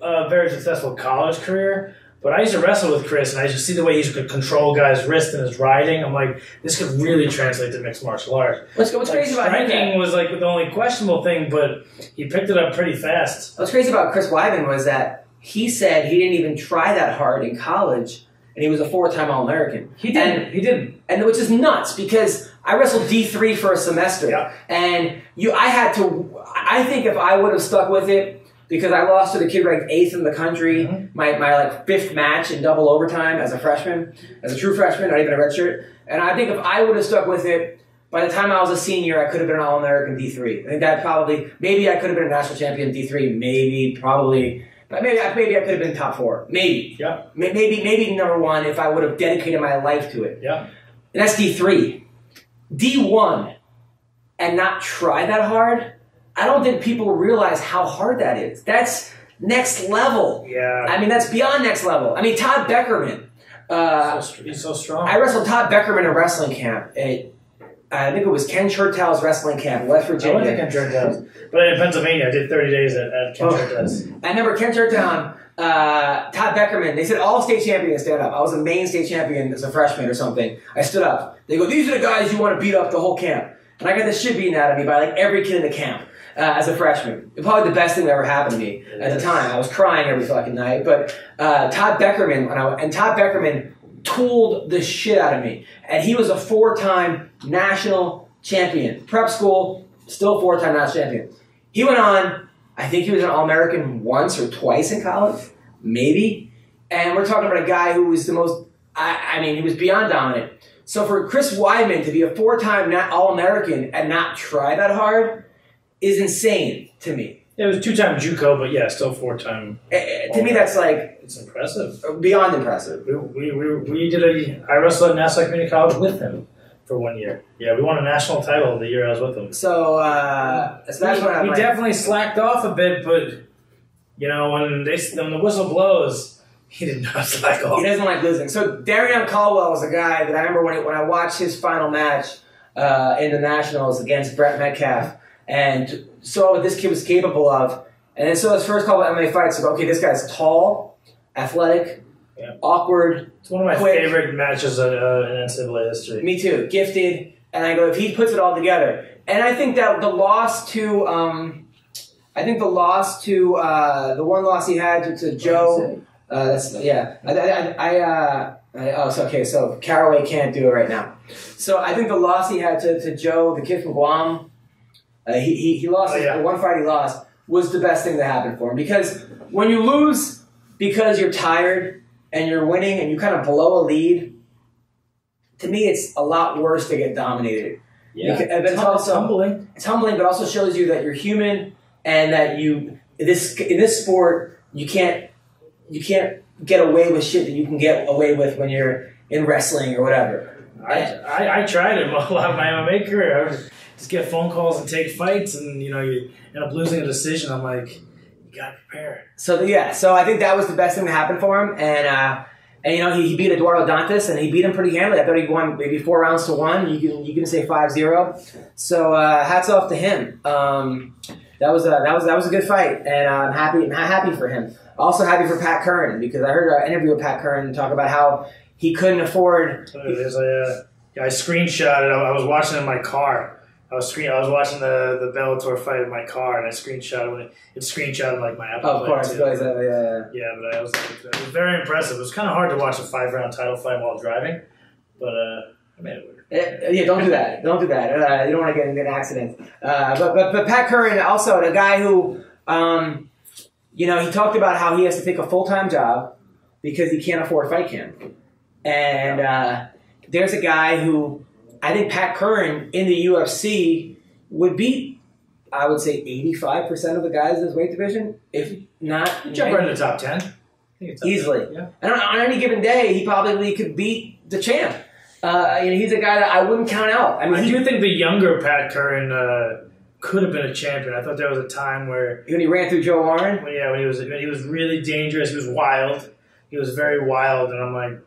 a very successful college career. But I used to wrestle with Chris, and I used to see the way he could control guys' wrist and his riding. I'm like, this could really translate to mixed martial arts. What's crazy about striking was like the only questionable thing, but he picked it up pretty fast. What's crazy about Chris Weidman was that he said he didn't even try that hard in college, and he was a 4-time All-American. He didn't. And which is nuts, because I wrestled D3 for a semester, and I think if I would have stuck with it, because I lost to the kid ranked 8th in the country, my like 5th match in double overtime as a freshman, as a true freshman, not even a redshirt. And I think if I would have stuck with it, by the time I was a senior, I could have been an All-American D3. I think that maybe I could have been a national champion D3, but maybe I could have been top 4. Maybe. Yeah. Maybe number 1 if I would have dedicated my life to it. Yeah. And that's D3. D1 and not try that hard, I don't think people realize how hard that is. That's next level. Yeah. I mean, that's beyond next level. I mean, Todd Beckerman. He's so strong. I wrestled Todd Beckerman in a wrestling camp. I think it was Ken Chertow's wrestling camp, West Virginia. I went to Ken Chertow's. But in Pennsylvania, I did 30 days at Ken Chertow's. I remember Ken Chertow, Todd Beckerman, they said all state champions stand up. I was a main state champion as a freshman or something. I stood up. They go, these are the guys you want to beat up the whole camp. And I got the shit beaten out of me by like every kid in the camp. As a freshman. It was probably the best thing that ever happened to me at the time. I was crying every fucking night. But Todd Beckerman, Todd Beckerman tooled the shit out of me. And he was a 4-time national champion. Prep school, still 4-time national champion. He went on, I think he was an All-American once or twice in college, maybe. And we're talking about a guy who was the most, he was beyond dominant. So for Chris Weidman to be a 4-time All-American and not try that hard is insane to me. Yeah, it was 2-time JUCO, but yeah, still 4-time. To me, that's like... It's impressive. Beyond impressive. I wrestled at Nassau Community College with him for 1 year. Yeah, we won a national title the year I was with him. So that's what he definitely slacked off a bit, but, when the whistle blows, he did not slack off. He doesn't like losing. So Darian Caldwell was a guy that I remember when I watched his final match in the Nationals against Brett Metcalf, and saw what this kid was capable of. And then saw his first couple of MMA fights. So, okay, this guy's tall, athletic, awkward. It's one of my favorite matches in NCAA history. Me too. Gifted. And I go, if he puts it all together. And I think that the loss to, the one loss he had to Joe, so Caraway can't do it right now. So I think the loss he had to Joe, the kid from Guam, he lost. The one fight he lost was the best thing that happened for him, because when you lose because you're tired and you're winning and you kind of blow a lead, to me it's a lot worse to get dominated. Yeah, but it's also humbling. It's humbling, but also shows you that you're human and that in this sport you can't get away with shit that you can get away with when you're in wrestling or whatever. I tried it a lot of my MMA career. I would just get phone calls and take fights, and you end up losing a decision. I'm like, you gotta prepare. So I think that was the best thing to happen for him, and And he beat Eduardo Dantas, and he beat him pretty handily. I thought he won maybe 4 rounds to 1. You can say 5-0. So hats off to him. That was a good fight, and I'm happy for him. Also happy for Pat Curran, because I heard an interview with Pat Curran talk about how he couldn't afford. I screenshot it. I was watching it in my car. I was watching the Bellator fight in my car, and I screenshotted it. It screenshotted like my Apple. Of course, yeah. But I was like, it was very impressive. It was kind of hard to watch a 5-round title fight while driving, but I made it work. Yeah, don't do that. Don't do that. You don't want to get into an accident. But Pat Curran, also the guy who, he talked about how he has to take a full-time job because he can't afford fight camp, and there's a guy who. I think Pat Curran in the UFC would beat, I would say, 85% of the guys in his weight division, if not. Jump right in the top 10. Easily. 10. Yeah. And on any given day, he probably could beat the champ. He's a guy that I wouldn't count out. I do think the younger Pat Curran could have been a champion. I thought there was a time where when he ran through Joe Warren. When he was really dangerous. He was wild. He was very wild, and I'm like.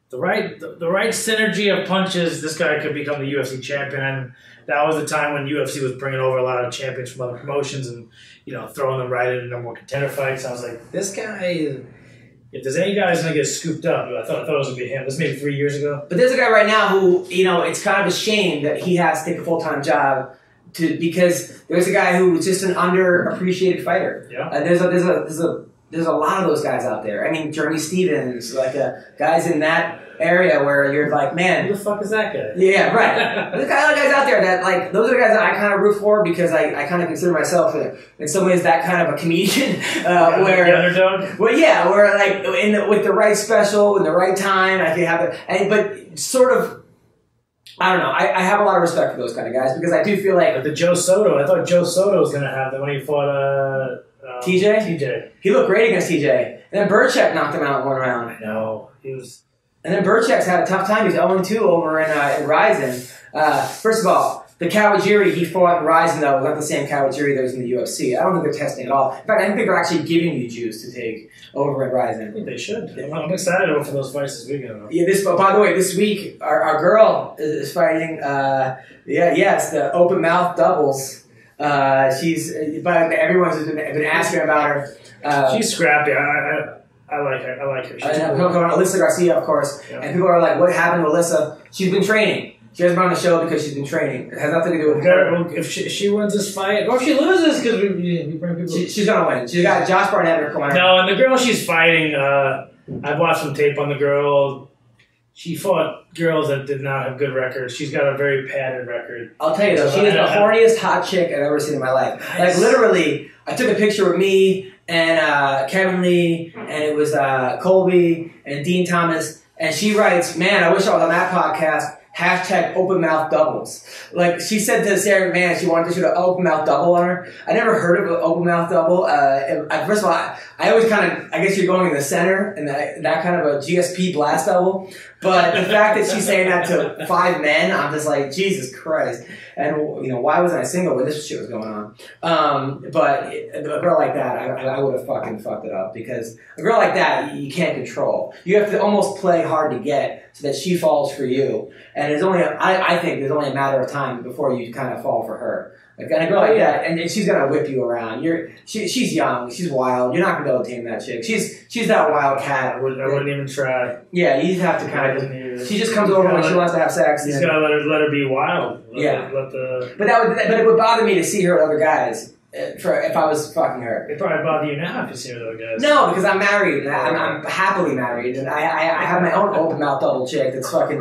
The right synergy of punches, this guy could become the UFC champion. And that was the time when UFC was bringing over a lot of champions from other promotions and, throwing them right into number one contender fights. I was like, this guy, if there's any guy who's going to get scooped up, I thought it was going to be him. This was maybe 3 years ago. But there's a guy right now who, it's kind of a shame that he has to take a full-time job because there's a guy who's just an underappreciated fighter. Yeah. There's a lot of those guys out there. I mean, Jeremy Stevens, guys in that area where you're like, man, who the fuck is that guy? Yeah, right. There's guys out there that those are the guys that I kind of root for because I kind of consider myself in some ways that kind of a comedian where the underdog. Well, yeah, where with the right special in the right time, I can have it. But sort of, I don't know. I have a lot of respect for those kind of guys because I do feel like the Joe Soto. I thought Joe Soto was going to have that when he fought. TJ. He looked great against TJ. And then Burchak knocked him out in 1 round. I know. He was... And then Burchak's had a tough time. He's 0-2 over in Ryzen. First of all, the Kawajiri he fought in Ryzen, though, was not the same Kawajiri that was in the UFC. I don't think they're testing at all. In fact, I think they're actually giving you juice to take over at Ryzen. I think they should. I'm excited for those fights this weekend. Yeah, by the way, this week, our girl is fighting, the open mouth doubles. Everyone's been asking about her. She's scrappy. I like her. She's Alyssa Garcia, of course. Yeah. And people are like, what happened to Alyssa? She's been training. She hasn't been on the show because she's been training. It has nothing to do with her. If she wins this fight, or if she loses because we bring people... She's going to win. She's got Josh Barnett in her corner. No, and the girl she's fighting, I've watched some tape on the girl. She fought girls that did not have good records. She's got a very padded record. I'll tell you though, she is the horniest hot chick I've ever seen in my life. Nice. Like literally, I took a picture of me and Kevin Lee, and it was Colby and Dean Thomas, and she writes, "Man, I wish I was on that podcast." # open mouth doubles. Like she said to Sarah McMahon, she wanted to shoot an open mouth double on her. I never heard of an open mouth double. First of all, I always I guess you're going in the center and that kind of a GSP blast double. But the fact that she's saying that to 5 men, I'm just like, Jesus Christ. And why wasn't I single when this shit was going on? But a girl like that, I would have fucking fucked it up because a girl like that you can't control. You have to almost play hard to get so that she falls for you. And it's only I think there's only a matter of time before you kind of fall for her. Like, and a girl like that, and she's gonna whip you around. She's young, she's wild. You're not gonna be able to tame that chick. She's that wild cat. I wouldn't even try. Yeah, you have to kind of. She just comes over when she wants to have sex. You just gotta let her be wild. But it would bother me to see her with other guys. If I was fucking her. It'd probably bother you now if you see her with other guys. No, because I'm married. I'm happily married, and I have my own open mouth double chick that's fucking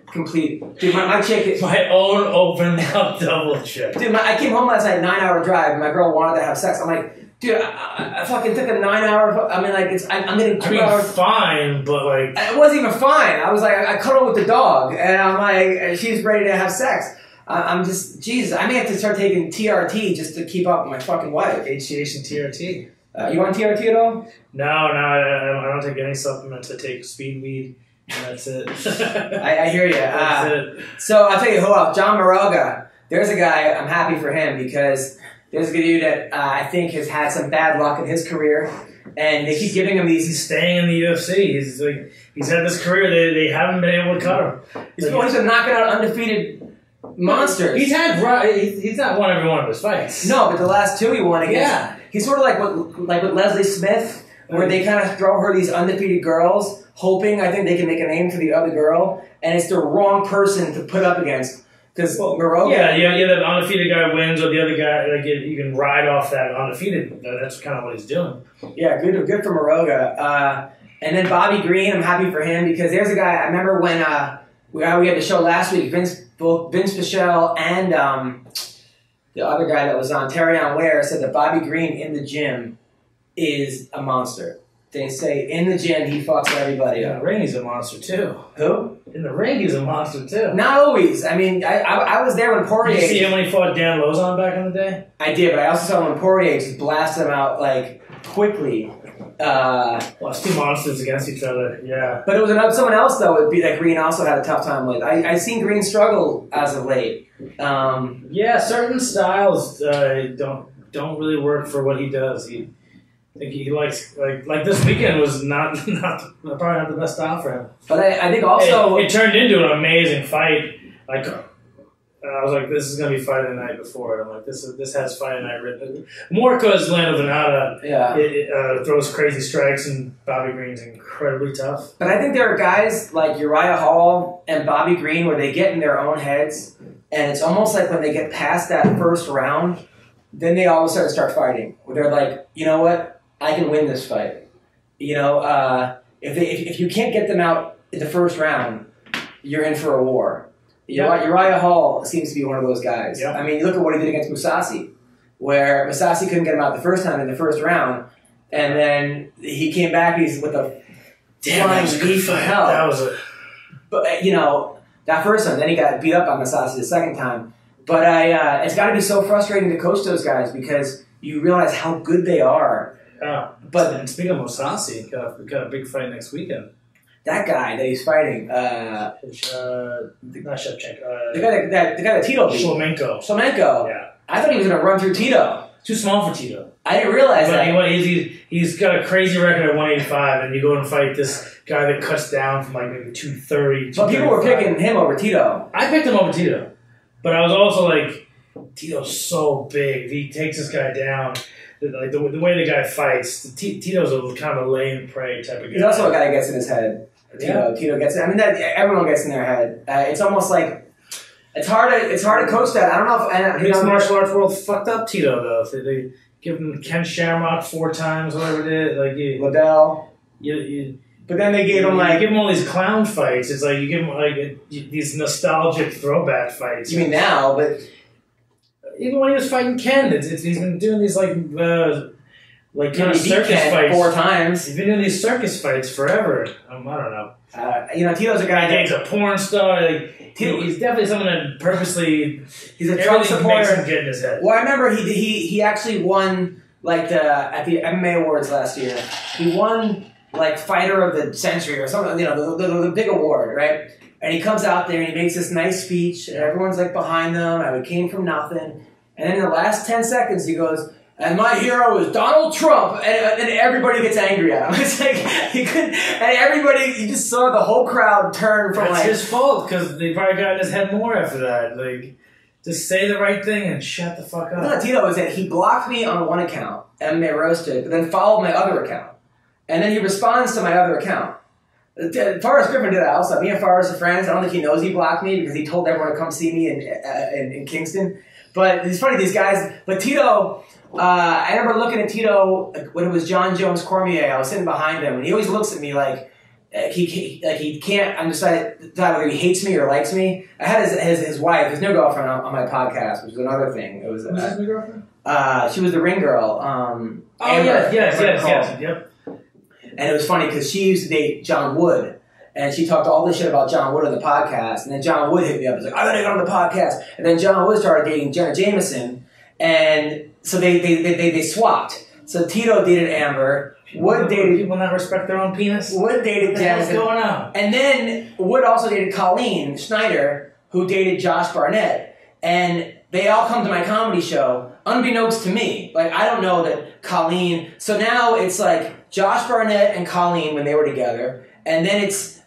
complete. Dude, my chick is... My own open mouth double chick. Dude, I came home last night, 9-hour drive, and my girl wanted to have sex. I'm like, dude, I fucking took a 9-hour... I mean, like, I'm getting 2 hours... fine, but like... It wasn't even fine. I was like, I cuddled with the dog, and I'm like, she's ready to have sex. I'm just... Jesus, I may have to start taking TRT just to keep up with my fucking wife. HGH and TRT. You on TRT at all? No, I don't take any supplements. I take speed weed. And that's it. I hear you. That's it. So I'll tell you who else. John Moraga. There's a guy, I'm happy for him because there's a dude that I think has had some bad luck in his career. and they keep giving him these. He's staying in the UFC. He's had this career. They haven't been able to cut him. He's been knocking out undefeated monsters. He's not won every one of his fights. No, but the last two he won against. Yeah. He's sort of like with Leslie Smith, where they kind of throw her these undefeated girls, hoping I think they can make a name for the other girl, and it's the wrong person to put up against. Because Moroga... Yeah, the undefeated guy wins, or the other guy, like you can ride off that undefeated. That's kind of what he's doing. Yeah, good for Moroga. And then Bobby Green, I'm happy for him, because there's a guy, I remember when we had the show last week, both Vince Pichel and the other guy that was on, Terrion Ware, said that Bobby Green in the gym is a monster. They say in the gym he fucks everybody up. In the ring he's a monster too. Who? In the ring he's a monster too. Not always. I mean, I was there when Poirier... Did you see him when he fought Dan Lozon back in the day? I did, but I also saw him when Poirier just blasted him out like quickly. Well, it's two monsters against each other, yeah. But it was someone else though that Green also had a tough time with. I've seen Green struggle as of late. Yeah, certain styles don't really work for what he does. I think he likes like this weekend was probably not the best style for him. But I think also it turned into an amazing fight. Like I was like, this is gonna be fighting the night before. I'm like, this has fighting night written. More because Lando Venata throws crazy strikes and Bobby Green's incredibly tough. But I think there are guys like Uriah Hall and Bobby Green where they get in their own heads, and it's almost like when they get past that first round, then they all of a sudden start fighting. Where they're like, you know what? I can win this fight. You know, if you can't get them out in the first round, you're in for a war. Yep. Uriah Hall seems to be one of those guys. Yep. I mean, you look at what he did against Mousasi, where Mousasi couldn't get him out the first time in the first round, and then he came back. He's with a flying knee from hell. That was But that first time, then he got beat up on Mousasi the second time. But it's got to be so frustrating to coach those guys because you realize how good they are. But speaking of Mousasi, got a big fight next weekend. That guy that he's fighting, not Shevchenko. the guy that Tito beat. Shlemenko. Yeah. I thought he was going to run through Tito. Too small for Tito. I didn't realize that. He's got a crazy record at 185, and you go and fight this guy that cuts down from like maybe 230. But people were picking him over Tito. I picked him over Tito. But I was also like, Tito's so big. He takes this guy down. Like the way the guy fights, Tito's a kind of a lay and pray type of guy. He's also a guy that gets in his head. Yeah. Tito gets in. I mean, everyone gets in their head. It's almost like it's hard to coach that. I don't know if mixed martial arts world fucked up Tito though. They give him Ken Shamrock 4 times, whatever it is. Like Liddell. But then they gave him give him all these clown fights. It's like you give him like these nostalgic throwback fights. You mean now, but. Even when he was fighting Ken, he's been doing these like kind of circus fights 4 times. He's been doing these circus fights forever. I don't know. Tito's a guy. He's a porn star. He's definitely someone that purposely. He's a Trump supporter. Makes him get in his head. Well, I remember he actually won at the MMA awards last year. He won fighter of the century or something. The big award, right? And he comes out there and he makes this nice speech, and everyone's behind them. And it came from nothing. And then in the last 10 seconds, he goes, "And my hero is Donald Trump," and then everybody gets angry at him. It's like he couldn't, and everybody, you just saw the whole crowd turn from That's his fault because they probably got in his head more after that. Just say the right thing and shut the fuck up. No, Tito is that he blocked me on one account, MMA Roasted, but then followed my other account, and then he responds to my other account. Forrest Griffin did that also. Me and Forrest are friends. I don't think he knows he blocked me because he told everyone to come see me in Kingston. But it's funny, these guys. But Tito, I remember looking at Tito when it was John Jones Cormier. I was sitting behind him, and he always looks at me like he can't understand whether he hates me or likes me. I had his wife, his new girlfriend, on my podcast, which was another thing. It was who's his new girlfriend? She was the ring girl. Yes, yep. And it was funny because she used to date John Wood, and she talked all this shit about John Wood on the podcast. And then John Wood hit me up. He's like, "I gotta get on the podcast." And then John Wood started dating Jenna Jameson, and so they swapped. So Tito dated Amber. Wood dated people not respect their own penis. Wood dated Jenna. What's going on? And then Wood also dated Colleen Schneider, who dated Josh Barnett, and they all come to my comedy show unbeknownst to me, like I don't know that Colleen. So now it's like Josh Barnett and Colleen when they were together, and then it's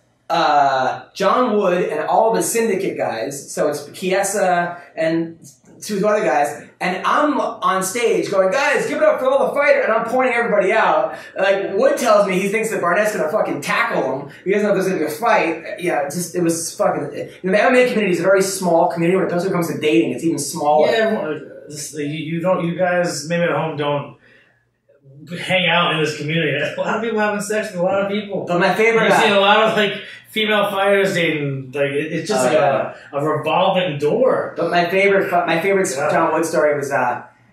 John Wood and all of the syndicate guys. So it's Chiesa and two other guys, and I'm on stage going, guys, give it up for all the fighters, and I'm pointing everybody out. Like, Wood tells me he thinks that Barnett's gonna fucking tackle him. He doesn't know if there's gonna be a fight. Yeah, it was fucking, the MMA community is a very small community. When it comes to dating, it's even smaller. Yeah, you guys, maybe at home, don't hang out in this community. A lot of people having sex with a lot of people. But my favorite You've seen a lot of, like, female fighters dating, like, it's just a revolving door. But my favorite John Wood story was,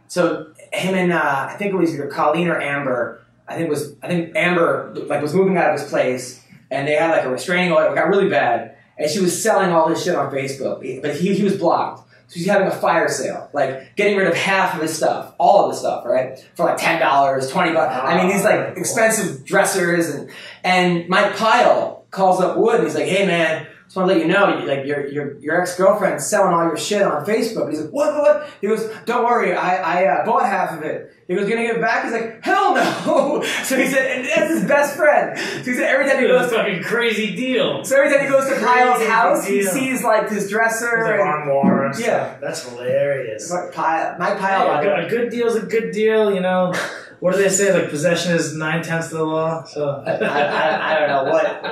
so him and, I think it was either Colleen or Amber, I think Amber, like, was moving out of his place, and they had, like, a restraining order, it got really bad, and she was selling all this shit on Facebook, but he was blocked. So he's having a fire sale, like getting rid of half of his stuff, all of his stuff, right? For like $10, $20. I mean, these like expensive dressers, and Mike Pyle calls up Wood and he's like, "Hey man, just want to let you know, like your ex-girlfriend's selling all your shit on Facebook." And he's like, "What? He goes, "Don't worry, I bought half of it." He goes, "Gonna give it back?" He's like, "Hell no!" So he said, and that's his best friend. So he said every time he goes, fucking crazy deal. So every time he goes to Pyle's house, he sees like his dresser, and armoire and stuff. Yeah, that's hilarious. Mike Pyle, a good deal's a good deal, you know. What do they say? Like, possession is 9/10 of the law. So I don't know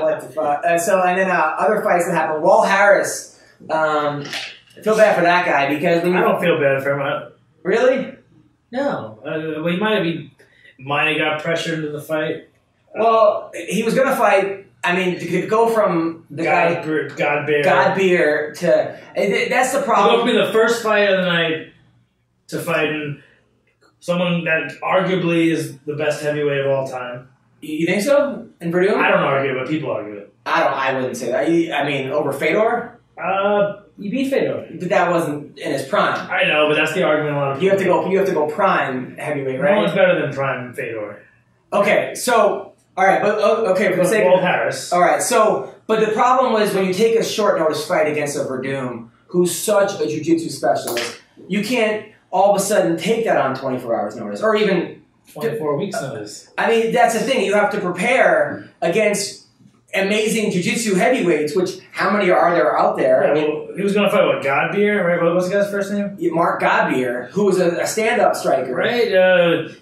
what the fuck. So and then other fights that happened. Walt Harris. I feel bad for that guy because I don't feel bad for him. Really? No. Well, he might have got pressured into the fight. Well, he was gonna fight. I mean, to go from the Godbeer to that's the problem. To go from the first fight of the night to fighting someone that arguably is the best heavyweight of all time. You think so? In Purdue? I don't argue it, but people argue it. I wouldn't say that. I mean, over Fedor? He beat Fedor. But that wasn't in his prime. I know, but that's the argument a lot of people You have to go prime heavyweight, right? No one's better than prime Fedor. Okay, so all right, but okay, for the sake of Harris. All right, so but the problem was when you take a short notice fight against a Verdum, who's such a jiu-jitsu specialist, you can't all of a sudden take that on 24 hours notice, or even 24 weeks notice. I mean, that's the thing. You have to prepare against amazing jiu-jitsu heavyweights, which how many are there out there? Yeah, I mean, well, he was going to fight, Godbeer, right? What was the guy's first name? Mark Godbeer, who was a stand-up striker. Right?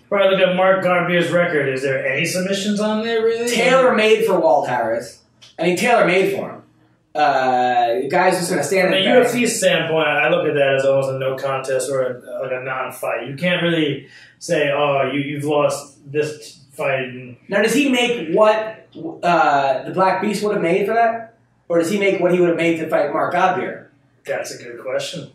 Probably look at Mark Godbeer's record. Is there any submissions on there, really? Tailor-made for Walt Harris. I mean, tailor-made for him. Guys just going to stand there. From a UFC standpoint, I look at that as almost a no contest or a non-fight. You can't really say, "Oh, you've lost this fight." Now, does he make what the Black Beast would have made for that, or does he make what he would have made to fight Mark Godbeer? That's a good question.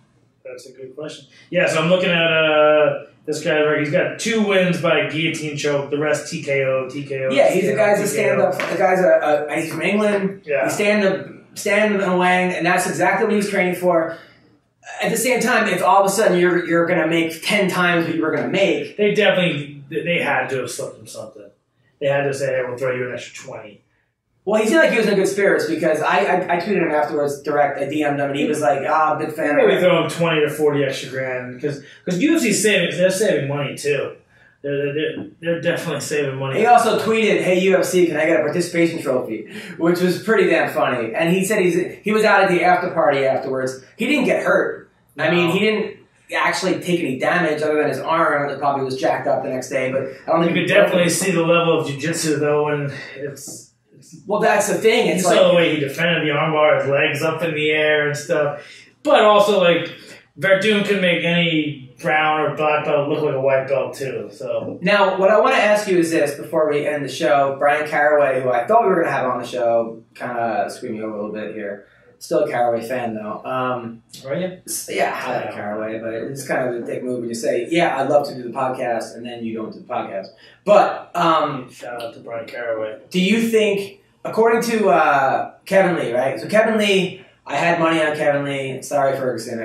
Yeah, so I'm looking at this guy. He's got 2 wins by guillotine choke. The rest TKO. Yeah, he's a guy's a stand-up. The guy's he's from England. Yeah, he's stand and Wang, and that's exactly what he was training for. At the same time, if all of a sudden you're going to make 10 times what you were going to make, they had to have slipped him something. They had to say, "Hey, we'll throw you an extra 20." Well, he seemed like he was in good spirits because I tweeted him afterwards direct. I DM'd him and he was like, big fan. Maybe throw him 20 to 40 extra grand because UFC's they're saving money too. They're definitely saving money. He also tweeted, "Hey UFC, can I get a participation trophy?" Which was pretty damn funny. And he said he was out at the after party afterwards. He didn't get hurt. No. I mean, he didn't actually take any damage other than his arm. It probably was jacked up the next day. But I don't think you could definitely see the level of jiu-jitsu though, and it's. Well, that's the thing. It's you saw the way he defended the armbar, his legs up in the air and stuff. But also, like, Verdum could make any brown or black belt look like a white belt, too. So now, what I want to ask you is this before we end the show. Brian Caraway, who I thought we were going to have on the show, kind of screwed me over a little bit here. Still a Caraway fan, though. Are you? Yeah, I like Caraway, but it's kind of a dick move when you say, "Yeah, I'd love to do the podcast," and then you don't do the podcast. But shout out to Brian Caraway. Do you think, according to Kevin Lee, right? So Kevin Lee, I had money on Kevin Lee. Sorry, Ferguson.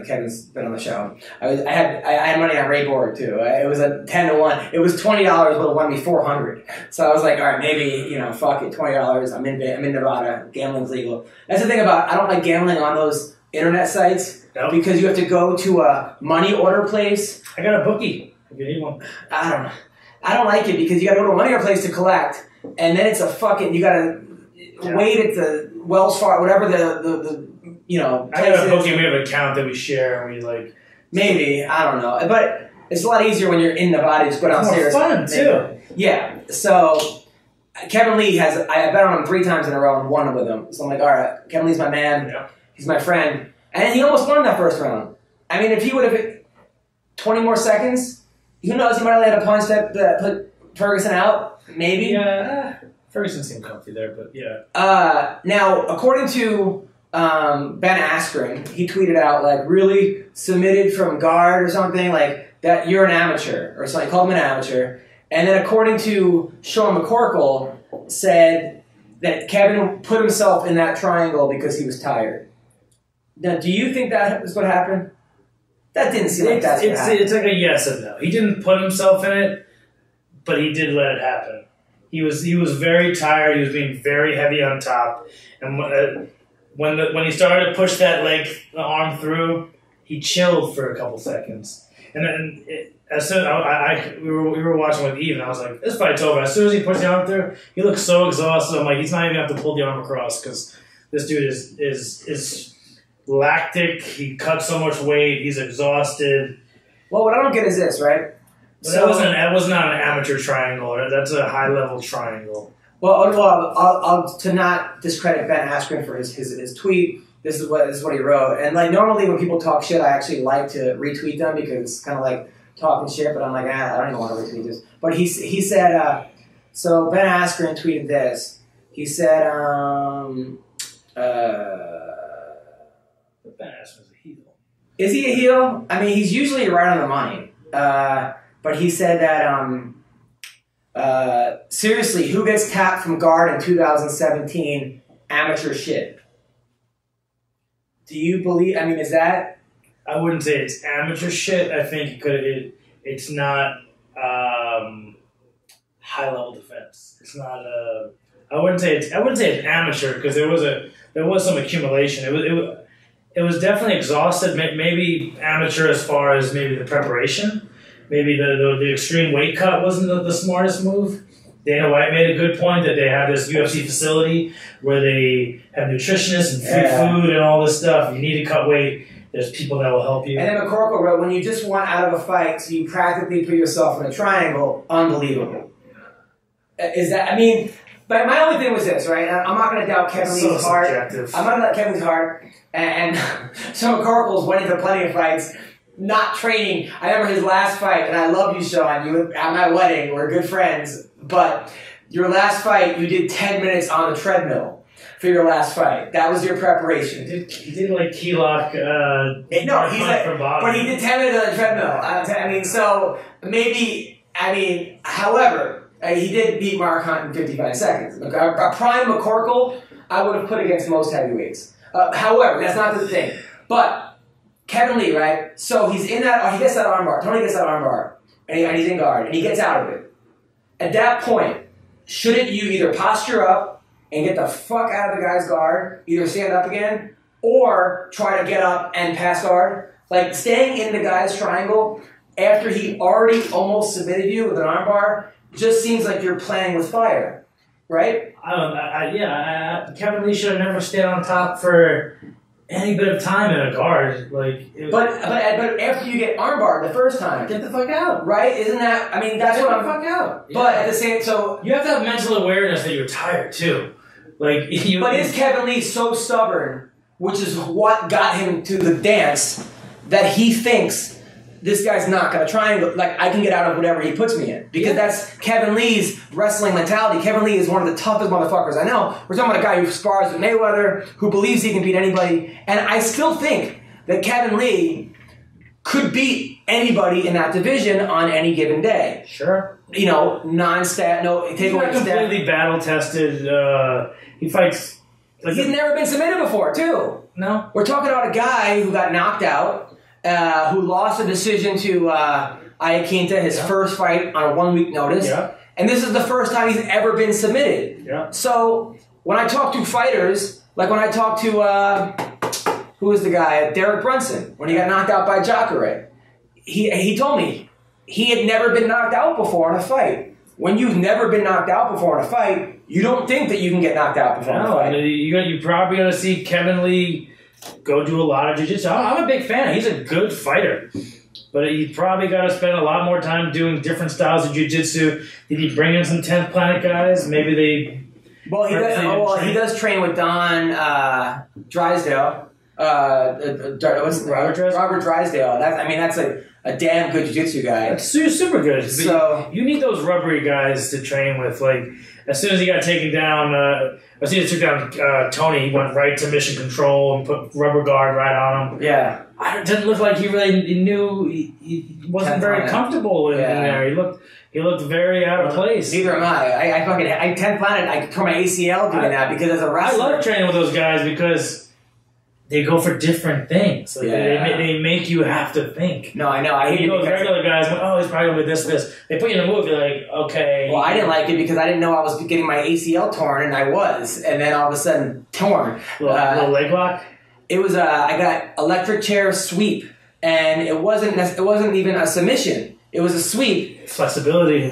Kevin's been on the show. I had money on Ray Borg too. It was a 10-1. It was $20, but it won me $400. So I was like, all right, maybe fuck it, $20. I'm in Nevada. Gambling's legal. That's the thing about I don't like gambling on those internet sites Nope. because you have to go to a money order place. I got a bookie if you need one. I don't like it because you got to go to a money order place to collect, and then it's a fucking, you got to wait at the Wells Fargo, whatever the you know. I got a bookie. We have an account that we share, and we like. Maybe, I don't know, but it's a lot easier when you're in Nevada. Just go downstairs. It's more fun too. Yeah. So Kevin Lee I bet on him 3 times in a row and won with him. So I'm like, all right, Kevin Lee's my man. Yeah. He's my friend, and he almost won that first round. I mean, if he would have hit 20 more seconds, who knows? He might have had a punch that put Ferguson out. Maybe. Yeah. Ferguson seemed comfy there, but yeah. Now, according to Ben Askren, he tweeted out like really submitted from guard or something like that. You're an amateur or something. Called him an amateur. And then according to Sean McCorkle, said that Kevin put himself in that triangle because he was tired. Now, do you think that is what happened? That didn't seem like that's what happened. It's like a yes and no. He didn't put himself in it, but he did let it happen. He was very tired. He was being very heavy on top, and when he started to push that arm through, he chilled for a couple seconds, and then as soon we were watching with Eve, and I was like, this fight's over. As soon as he pushed the arm through, he looked so exhausted. I'm like, he's not even gonna have to pull the arm across because this dude is lactic. He cut so much weight. He's exhausted. Well, what I don't get is this, right? So that was not an amateur triangle. That's a high-level triangle. Well, I'll to not discredit Ben Askren for his tweet. This is what he wrote. And like normally when people talk shit, I actually like to retweet them because it's kind of like talking shit. But I'm like, I don't even want to retweet this. But he said, so Ben Askren tweeted this. He said, Ben Askren's a heel. Is he a heel? I mean, he's usually right on the money. But he said that, seriously, who gets tapped from guard in 2017? Amateur shit. Do you believe, I mean, is that? I wouldn't say it's amateur shit. I think it's not high-level defense. It's not I wouldn't say it's amateur because there was some accumulation. It was definitely exhausted, maybe amateur as far as maybe the preparation. Maybe the extreme weight cut wasn't the smartest move. Dana White made a good point that they have this UFC facility where they have nutritionists and free food and all this stuff. You need to cut weight. There's people that will help you. And then McCorkle wrote, when you just want out of a fight, so you practically put yourself in a triangle, unbelievable. Is that, I mean, but my only thing was this, right? I'm not going to doubt Kevin Lee's heart. Subjective. I'm not going to doubt Kevin's heart. And so McCorkle's went into plenty of fights. Not training. I remember his last fight, and I love you, Sean. You were at my wedding. We're good friends. But your last fight, you did 10 minutes on the treadmill for your last fight. That was your preparation. He did like key lock. No, he's like, but he did 10 minutes on the treadmill. I mean, so maybe. I mean, however, he did beat Mark Hunt in 55 seconds. A prime McCorkle, I would have put against most heavyweights. However, that's not the thing. But Kevin Lee, right? So he's in that, he gets that armbar. Tony gets that armbar. And he's in guard. And he gets out of it. At that point, shouldn't you either posture up and get the fuck out of the guy's guard, either stand up again, or try to get up and pass guard? Like, staying in the guy's triangle after he already almost submitted you with an armbar just seems like you're playing with fire, right? Kevin Lee should have never stayed on top for any bit of time in a guard, but after you get armbarred the first time, get the fuck out, right? Isn't that? I mean, that's get what I'm. The fuck out. But at the same, so you have to have mental awareness that you're tired too. But is Kevin Lee so stubborn, which is what got him to the dance, that he thinks this guy's not going to triangle, like I can get out of whatever he puts me in. Because that's Kevin Lee's wrestling mentality. Kevin Lee is one of the toughest motherfuckers I know. We're talking about a guy who spars with Mayweather, who believes he can beat anybody. And I still think that Kevin Lee could beat anybody in that division on any given day. Sure. You know, non-stat, no takeaway. He's not completely battle-tested. He fights. He's never been submitted before, too. No. We're talking about a guy who got knocked out. Who lost a decision to Iaquinta, his first fight on a 1 week notice. Yeah. And this is the first time he's ever been submitted. Yeah. So when I talk to fighters, like when I talk to who was the guy, Derek Brunson, when he got knocked out by Jacare. He told me he had never been knocked out before in a fight. When you've never been knocked out before in a fight, you don't think that you can get knocked out before in a fight. You're probably going to see Kevin Lee go do a lot of jiu-jitsu. I'm a big fan. He's a good fighter. But he probably got to spend a lot more time doing different styles of jiu-jitsu. Did he bring in some 10th Planet guys? Maybe they... Well, he does train with Don Drysdale. Robert Drysdale. That's a damn good jiu-jitsu guy. That's super good. So you need those rubbery guys to train with. Like, as soon as he got taken down, as soon as he took down Tony, he went right to mission control and put rubber guard right on him. Yeah. It didn't look like he really knew. He wasn't very comfortable in there. He looked very out of place. Neither am I. I 10th Planet, I tore my ACL doing that because as a wrestler... I love training with those guys because they go for different things. Like they make you have to think. No, I know. I hate those regular guys. He's probably going to be this. They put you in a move. You're like, okay. Well, I didn't like it because I didn't know I was getting my ACL torn, and I was. And then all of a sudden, torn. Little leg lock? It was I got electric chair sweep, and it wasn't even a submission. It was a sweep. Flexibility.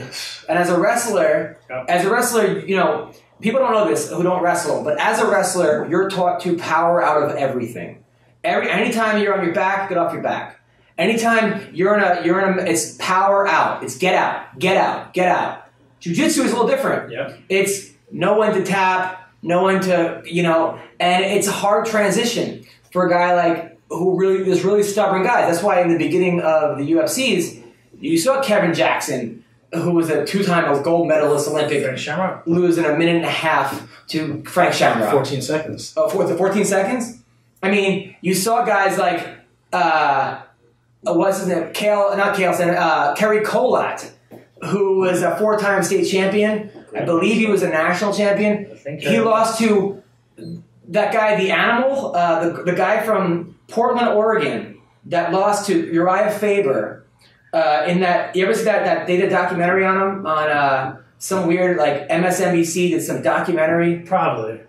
And as a wrestler, you know, people don't know this who don't wrestle, but as a wrestler, you're taught to power out of everything. Anytime you're on your back, get off your back. Anytime you're in a, it's power out. It's get out, get out, get out. Jiu-jitsu is a little different. Yep. It's no one to tap, no one to, you know, and it's a hard transition for a guy like this really stubborn guy. That's why in the beginning of the UFCs, you saw Kevin Jackson, who was a two-time gold medalist Olympic, lose in a minute and a half to Frank Shamrock. 14 seconds. Oh, 14 seconds? I mean, you saw guys like, what's his name? Kerry Kolat, who was a 4-time state champion. I believe he was a national champion. He lost to that guy, the Animal, the guy from Portland, Oregon, that lost to Uriah Faber. In that, you ever see that they did a documentary on him on some weird like MSNBC did some documentary? Probably.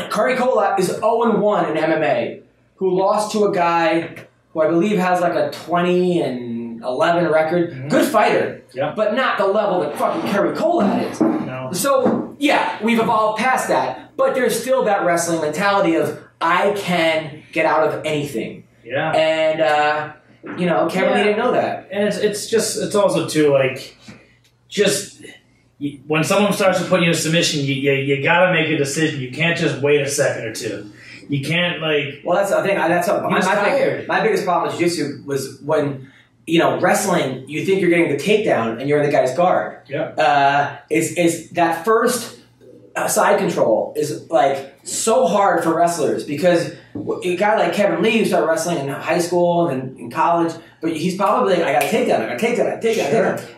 Curry Kolat is 0-1 in MMA, who lost to a guy who I believe has like a 20-11 record. Mm-hmm. Good fighter, but not the level that fucking Curry Kolat is. No. So yeah, we've evolved past that, but there's still that wrestling mentality of I can get out of anything. Yeah. And you know, Kevin Lee didn't know that. And it's also too like when someone starts to put you in a submission, you got to make a decision. You can't just wait a second or two. You can't like. Well, that's the thing. My biggest problem with jiu-jitsu was when, you know, wrestling. You think you're getting the takedown and you're in the guy's guard. Yeah. Is that first side control is like so hard for wrestlers because a guy like Kevin Lee who started wrestling in high school and in college, but he's probably like, I got to take that,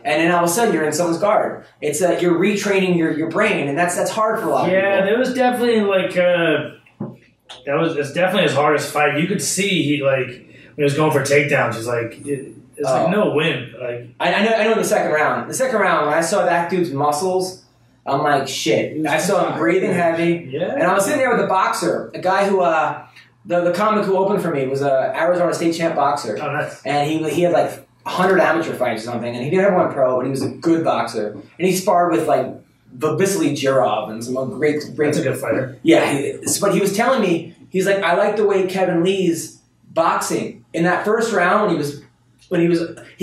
and then all of a sudden you're in someone's guard. It's you're retraining your brain, and that's hard for a lot of people. Yeah, there was definitely like it's definitely his hardest fight. You could see he like when he was going for takedowns, it's like like no win. Like I know in the second round when I saw that dude's muscles. I'm like, shit. I saw him breathing heavy. Yeah. And I was sitting there with a boxer, a guy who, the comic who opened for me was a Arizona State champ boxer. Oh, nice. And he had like 100 amateur fights or something, and he never went pro, but he was a good boxer. And he sparred with like Vasily Jirov and some great. That's a good fighter. Yeah. But he was telling me, he's like, I like the way Kevin Lee's boxing. In that first round he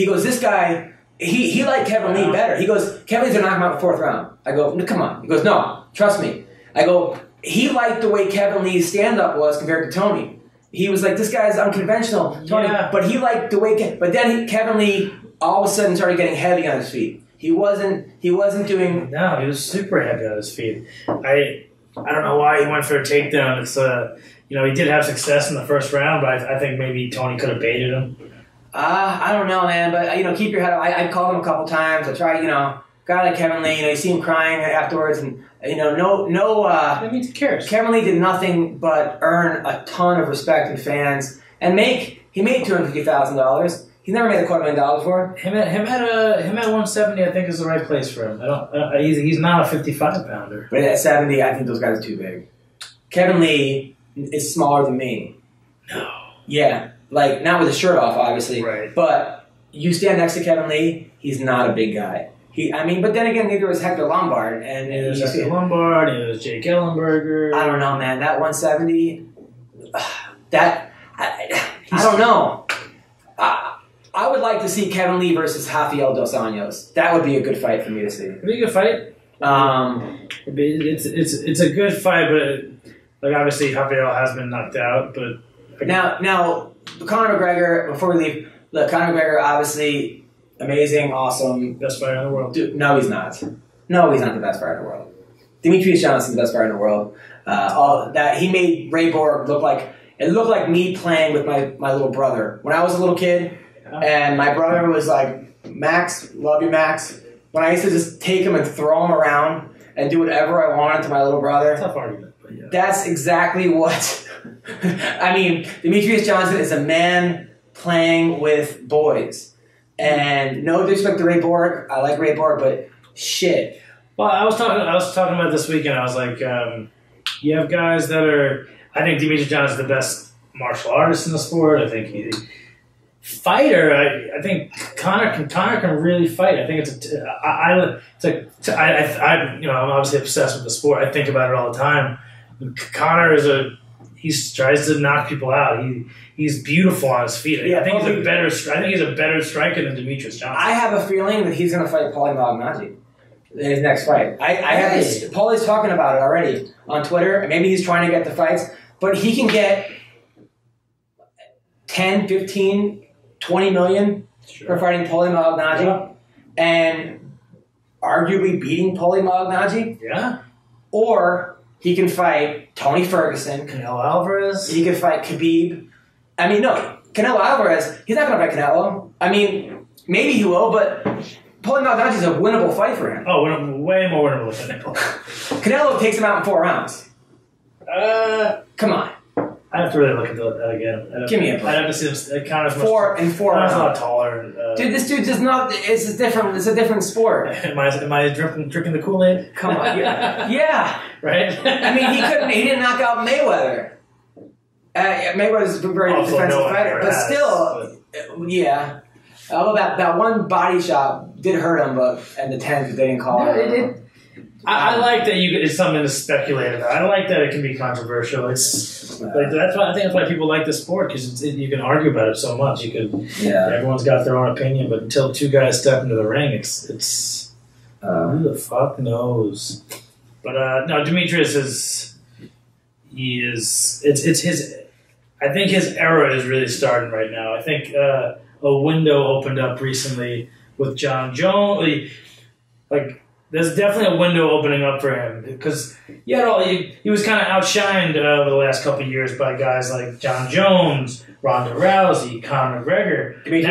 goes, this guy, he liked Kevin Lee better. He goes, Kevin Lee's gonna knock him out in the 4th round. I go, no, come on. He goes, no, trust me. I go, he liked the way Kevin Lee's stand-up was compared to Tony. He was like, this guy's unconventional, Tony. Yeah. But he liked the way, but then Kevin Lee all of a sudden started getting heavy on his feet. He wasn't doing. No, he was super heavy on his feet. I don't know why he went for a takedown. It's you know, he did have success in the first round, but I think maybe Tony could have baited him. I don't know, man, but you know, keep your head up. I called him a couple times. I tried, you know, guy like Kevin Lee, you know, you see him crying afterwards, and you know, no. That means he cares. Kevin Lee did nothing but earn a ton of respect and fans, and he made $250,000. He never made $250,000 before. Him at 170, I think is the right place for him. He's not a 55-pounder. But at 70, I think those guys are too big. Kevin Lee is smaller than me. No. Yeah, like not with his shirt off, obviously. Right. But you stand next to Kevin Lee, he's not a big guy. But then again, neither was Hector Lombard, and there's Hector Lombard, and there's Jake Ellenberger. I don't know, man. That 170, I don't know. I would like to see Kevin Lee versus Rafael Dos Anjos. That would be a good fight for me to see. It'd be a good fight. It's a good fight, but like obviously Rafael has been knocked out. But now Conor McGregor. Before we leave, look, Conor McGregor obviously amazing, awesome, best fighter in the world. Dude, no, he's not. No, he's not the best fighter in the world. Demetrius Johnson's the best fighter in the world. He made Ray Borg look like me playing with my little brother when I was a little kid. And my brother was like, Max, love you, Max. When I used to just take him and throw him around and do whatever I wanted to my little brother. Tough argument, but yeah. That's exactly what... I mean, Demetrius Johnson is a man playing with boys. And no disrespect to Ray Borg. I like Ray Borg, but shit. Well, I was talking about this weekend. I was like, you have guys that are... I think Demetrius Johnson's the best martial artist in the sport. I think fighter. I think Conor can really fight. I think I'm obviously obsessed with the sport. I think about it all the time. Conor he tries to knock people out. He's beautiful on his feet. Yeah, I think he's a better striker than Demetrius Johnson. I have a feeling that he's going to fight Paulie Malignaggi in his next fight. Paulie's talking about it already on Twitter. Maybe he's trying to get the fights, but he can get 10, 15, 20 million for fighting Paulie Malignaggi and arguably beating Paulie Malignaggi. Yeah. Or he can fight Tony Ferguson. Canelo Alvarez. He can fight Khabib. I mean, no. Canelo Alvarez, he's not going to fight Canelo. I mean, maybe he will, but Paulie Malignaggi is a winnable fight for him. Oh, way more winnable than Canelo. Canelo takes him out in 4 rounds. Come on. I have to really look at that again. Give me a break. I'd have to see him count as much. 4 rounds. He's a lot taller. Dude, this dude does not. It's a different sport. Am I drinking the Kool-Aid? Come on, yeah. Right. I mean, he didn't knock out Mayweather. Mayweather's a very defensive fighter, but still, yeah. Although that one body shot did hurt him, and the 10th they didn't call it. I like that it's something to speculate about. I like that it can be controversial. It's like that's why people like the sport, because you can argue about it so much. Everyone's got their own opinion, but until 2 guys step into the ring, it's who the fuck knows. But no, Demetrius it's his. I think his era is really starting right now. I think a window opened up recently with John Jones. There's definitely a window opening up for him, because he was kind of outshined over the last couple of years by guys like John Jones, Ronda Rousey, Conor McGregor. He's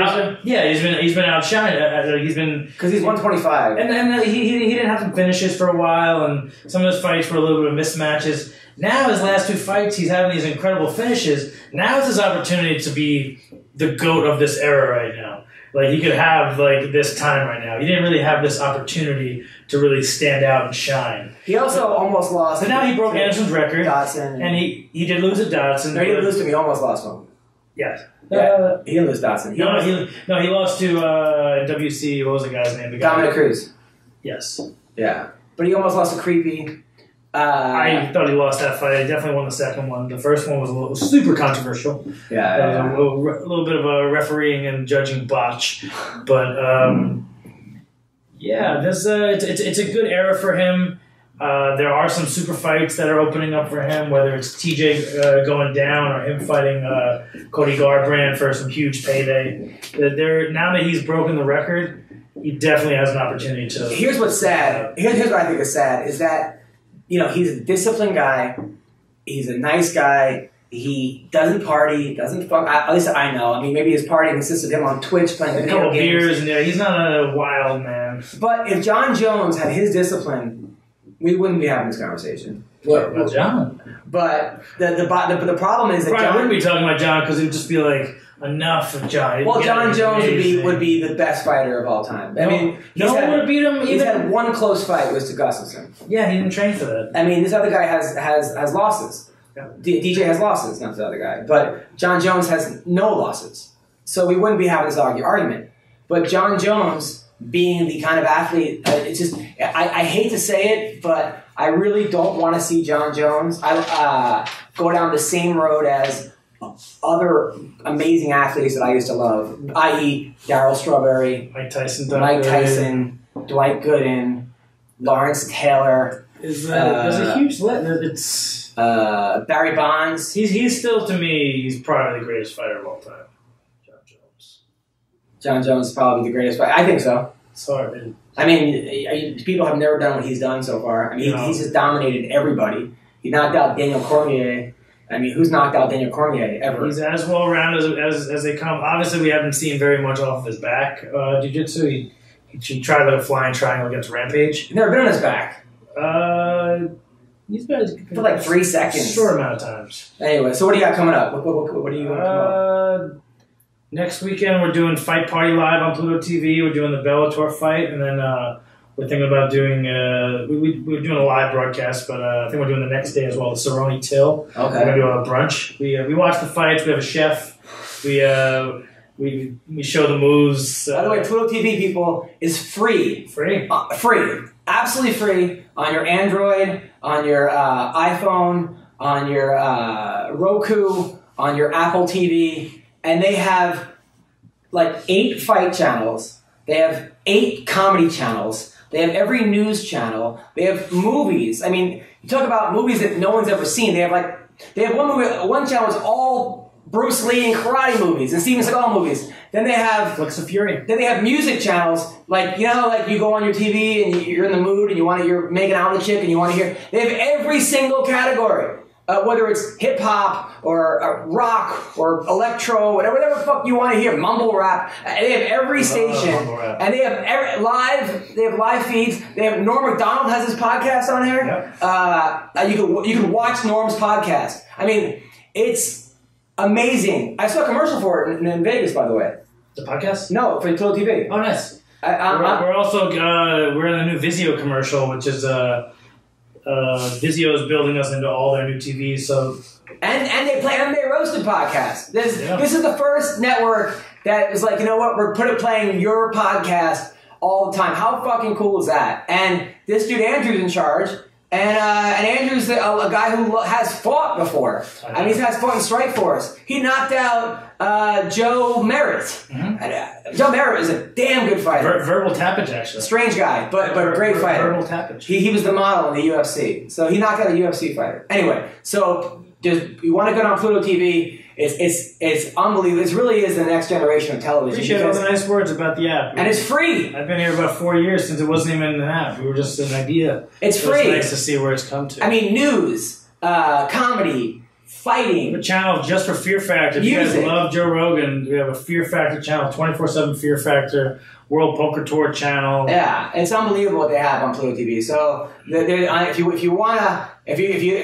been outshined. He's been because he's 125, and he didn't have some finishes for a while, and some of his fights were a little bit of mismatches. Now his last 2 fights, he's having these incredible finishes. Now is his opportunity to be the GOAT of this era right now. Like, he could have, this time right now. He didn't really have this opportunity to really stand out and shine. He also almost lost. But now he broke Anderson's record. Dotson. And he did lose at Dotson. No, he didn't lose to him. He almost lost to him. Yes. Yeah, he didn't lose Dotson. He lost to WC. What was the guy's name? Dominic Cruz. Yes. Yeah. But he almost lost to Creepy. I thought he lost that fight. He definitely won the second one. The first one was super controversial. Yeah. A little bit of a refereeing and judging botch. But, it's a good era for him. There are some super fights that are opening up for him, whether it's TJ going down or him fighting Cody Garbrandt for some huge payday. Now that he's broken the record, he definitely has an opportunity to... Here's what's sad. Here's what I think is sad, is that he's a disciplined guy. He's a nice guy. He doesn't party, doesn't fuck. At least I know. I mean, maybe his party consists of him on Twitch playing a couple beers, and he's not a wild man. But if John Jones had his discipline, we wouldn't be having this conversation. Well, John. But the problem is that Brian John wouldn't be talking about John, because it would just be like, enough of John. Well, John Jones would be the best fighter of all time. I mean, no one would have beat him. He's had one close fight, was to Gustafsson. Yeah, he didn't train for that. I mean, this other guy has losses. Yeah. DJ has losses, not the other guy. But John Jones has no losses. So we wouldn't be having this argument. But John Jones, being the kind of athlete, it's just, I hate to say it, but I really don't want to see John Jones go down the same road as other amazing athletes that I used to love, i.e. Darryl Strawberry, Mike Tyson, Dwight Gooden, Lawrence Taylor. There's a huge it's Barry Bonds. He's still, to me, he's probably the greatest fighter of all time. John Jones is probably the greatest fighter. I think so. It's hard. I mean, people have never done what he's done so far. I mean, he's just dominated everybody. He knocked out Daniel Cormier. I mean, who's knocked out Daniel Cormier ever? He's as well-rounded as they come. Obviously, we haven't seen very much off of his back jiu-jitsu. He tried a flying triangle against Rampage. He's never been on his back. He's been for like 3 seconds. Short amount of times. Anyway, so what do you got coming up? What are you going to come up? Next weekend, we're doing Fight Party Live on Pluto TV. We're doing the Bellator fight, and then we're thinking about doing we're doing a live broadcast, but I think we're doing the next day as well, the Cerrone Till. Okay. We're going to do a brunch. We watch the fights. We have a chef. We show the moves. By the way, Pluto TV, people, is free. Free? Free. Absolutely free on your Android, on your iPhone, on your Roku, on your Apple TV. And they have like 8 fight channels. They have 8 comedy channels. They have every news channel. They have movies. I mean, you talk about movies that no one's ever seen. They have one channel is all Bruce Lee and karate movies and Steven Seagal movies. Then they have Flicks of Fury. Then they have music channels. Like, you know how like you go on your TV and you're in the mood and you're making out with a chick and you want to hear. They have every single category. Whether it's hip-hop or rock or electro, whatever the fuck you want to hear, mumble rap. They have every station. And they have live feeds. They have Norm Macdonald has his podcast on here. Yep. You can watch Norm's podcast. I mean, it's amazing. I saw a commercial for it in Vegas, by the way. The podcast? No, for Total TV. Oh, nice. We're also we're in a new Vizio commercial, which is Vizio is building us into all their new TVs. So and they play MMA Roasted podcast. This is the first network that is like, you know what, we're playing your podcast all the time. How fucking cool is that? And this dude Andrew's in charge. And Andrew's a guy who has fought before. I mean, he has fought in Strikeforce. He knocked out Joe Merritt. Mm-hmm. Joe Merritt is a damn good fighter. Verbal Tappage, actually. Strange guy, but a great fighter. Verbal Tappage. He was the model in the UFC. So he knocked out a UFC fighter. Anyway, so you want to go on Pluto TV. It's unbelievable. It really is the next generation of television. Appreciate all the nice words about the app. And it's free. I've been here about 4 years since it wasn't even an app. We were just an idea. It's free. It's nice to see where it's come to. I mean, news, comedy, fighting. A channel just for Fear Factor. If you guys love Joe Rogan, we have a Fear Factor channel, 24/7 Fear Factor, World Poker Tour channel. Yeah, it's unbelievable what they have on Pluto TV. So if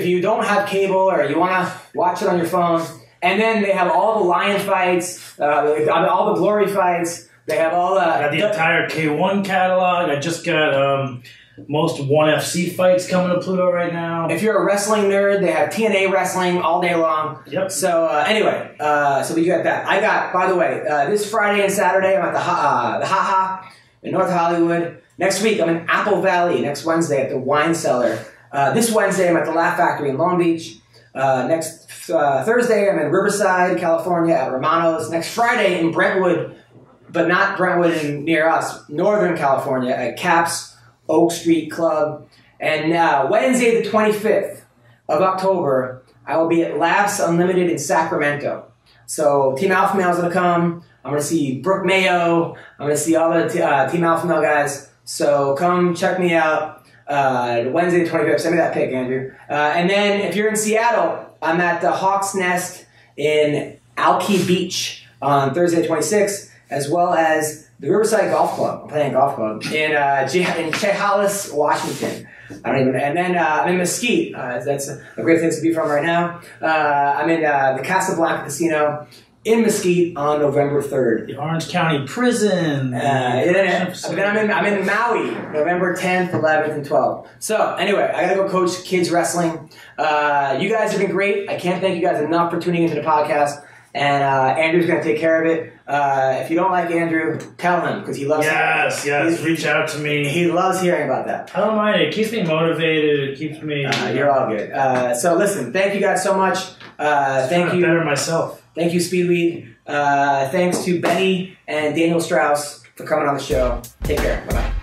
you don't have cable or you wanna watch it on your phone. And then they have all the Lion fights, all the Glory fights. They have all the entire K1 catalog. I just got most 1FC fights coming to Pluto right now. If you're a wrestling nerd, they have TNA wrestling all day long. Yep. So anyway, so we got that. I got, by the way, this Friday and Saturday I'm at the Ha in North Hollywood. Next week I'm in Apple Valley. Next Wednesday at the Wine Cellar. This Wednesday I'm at the Laugh Factory in Long Beach. Next Thursday, I'm in Riverside, California at Romano's. Next Friday in Brentwood, but not Brentwood near us, Northern California at Caps Oak Street Club. And Wednesday, the 25th of October, I will be at Laughs Unlimited in Sacramento. So Team Alpha Male is going to come. I'm going to see Brooke Mayo. I'm going to see all the Team Alpha Male guys. So come check me out. Wednesday the 25th. Send me that pic, Andrew. And then if you're in Seattle, I'm at the Hawk's Nest in Alki Beach on Thursday the 26th, as well as the Riverside Golf Club. I'm playing a golf club in Chehalis, Washington. And then I'm in Mesquite. That's a great place to be from right now. I'm in the Casablanca Casino in Mesquite on November 3rd. The Orange County Prison. Then I'm in Maui, November 10th, 11th, and 12th. So anyway, I gotta go coach kids wrestling. You guys have been great. I can't thank you guys enough for tuning into the podcast. And Andrew's gonna take care of it. If you don't like Andrew, tell him because he loves. Yes. Reach out to me. He loves hearing about that. I don't mind. It keeps me motivated. It keeps me. You're all good. So listen, thank you guys so much. Thank you. Better myself. Thank you, Speedweed. Thanks to Benny and Daniel Straus for coming on the show. Take care. Bye-bye.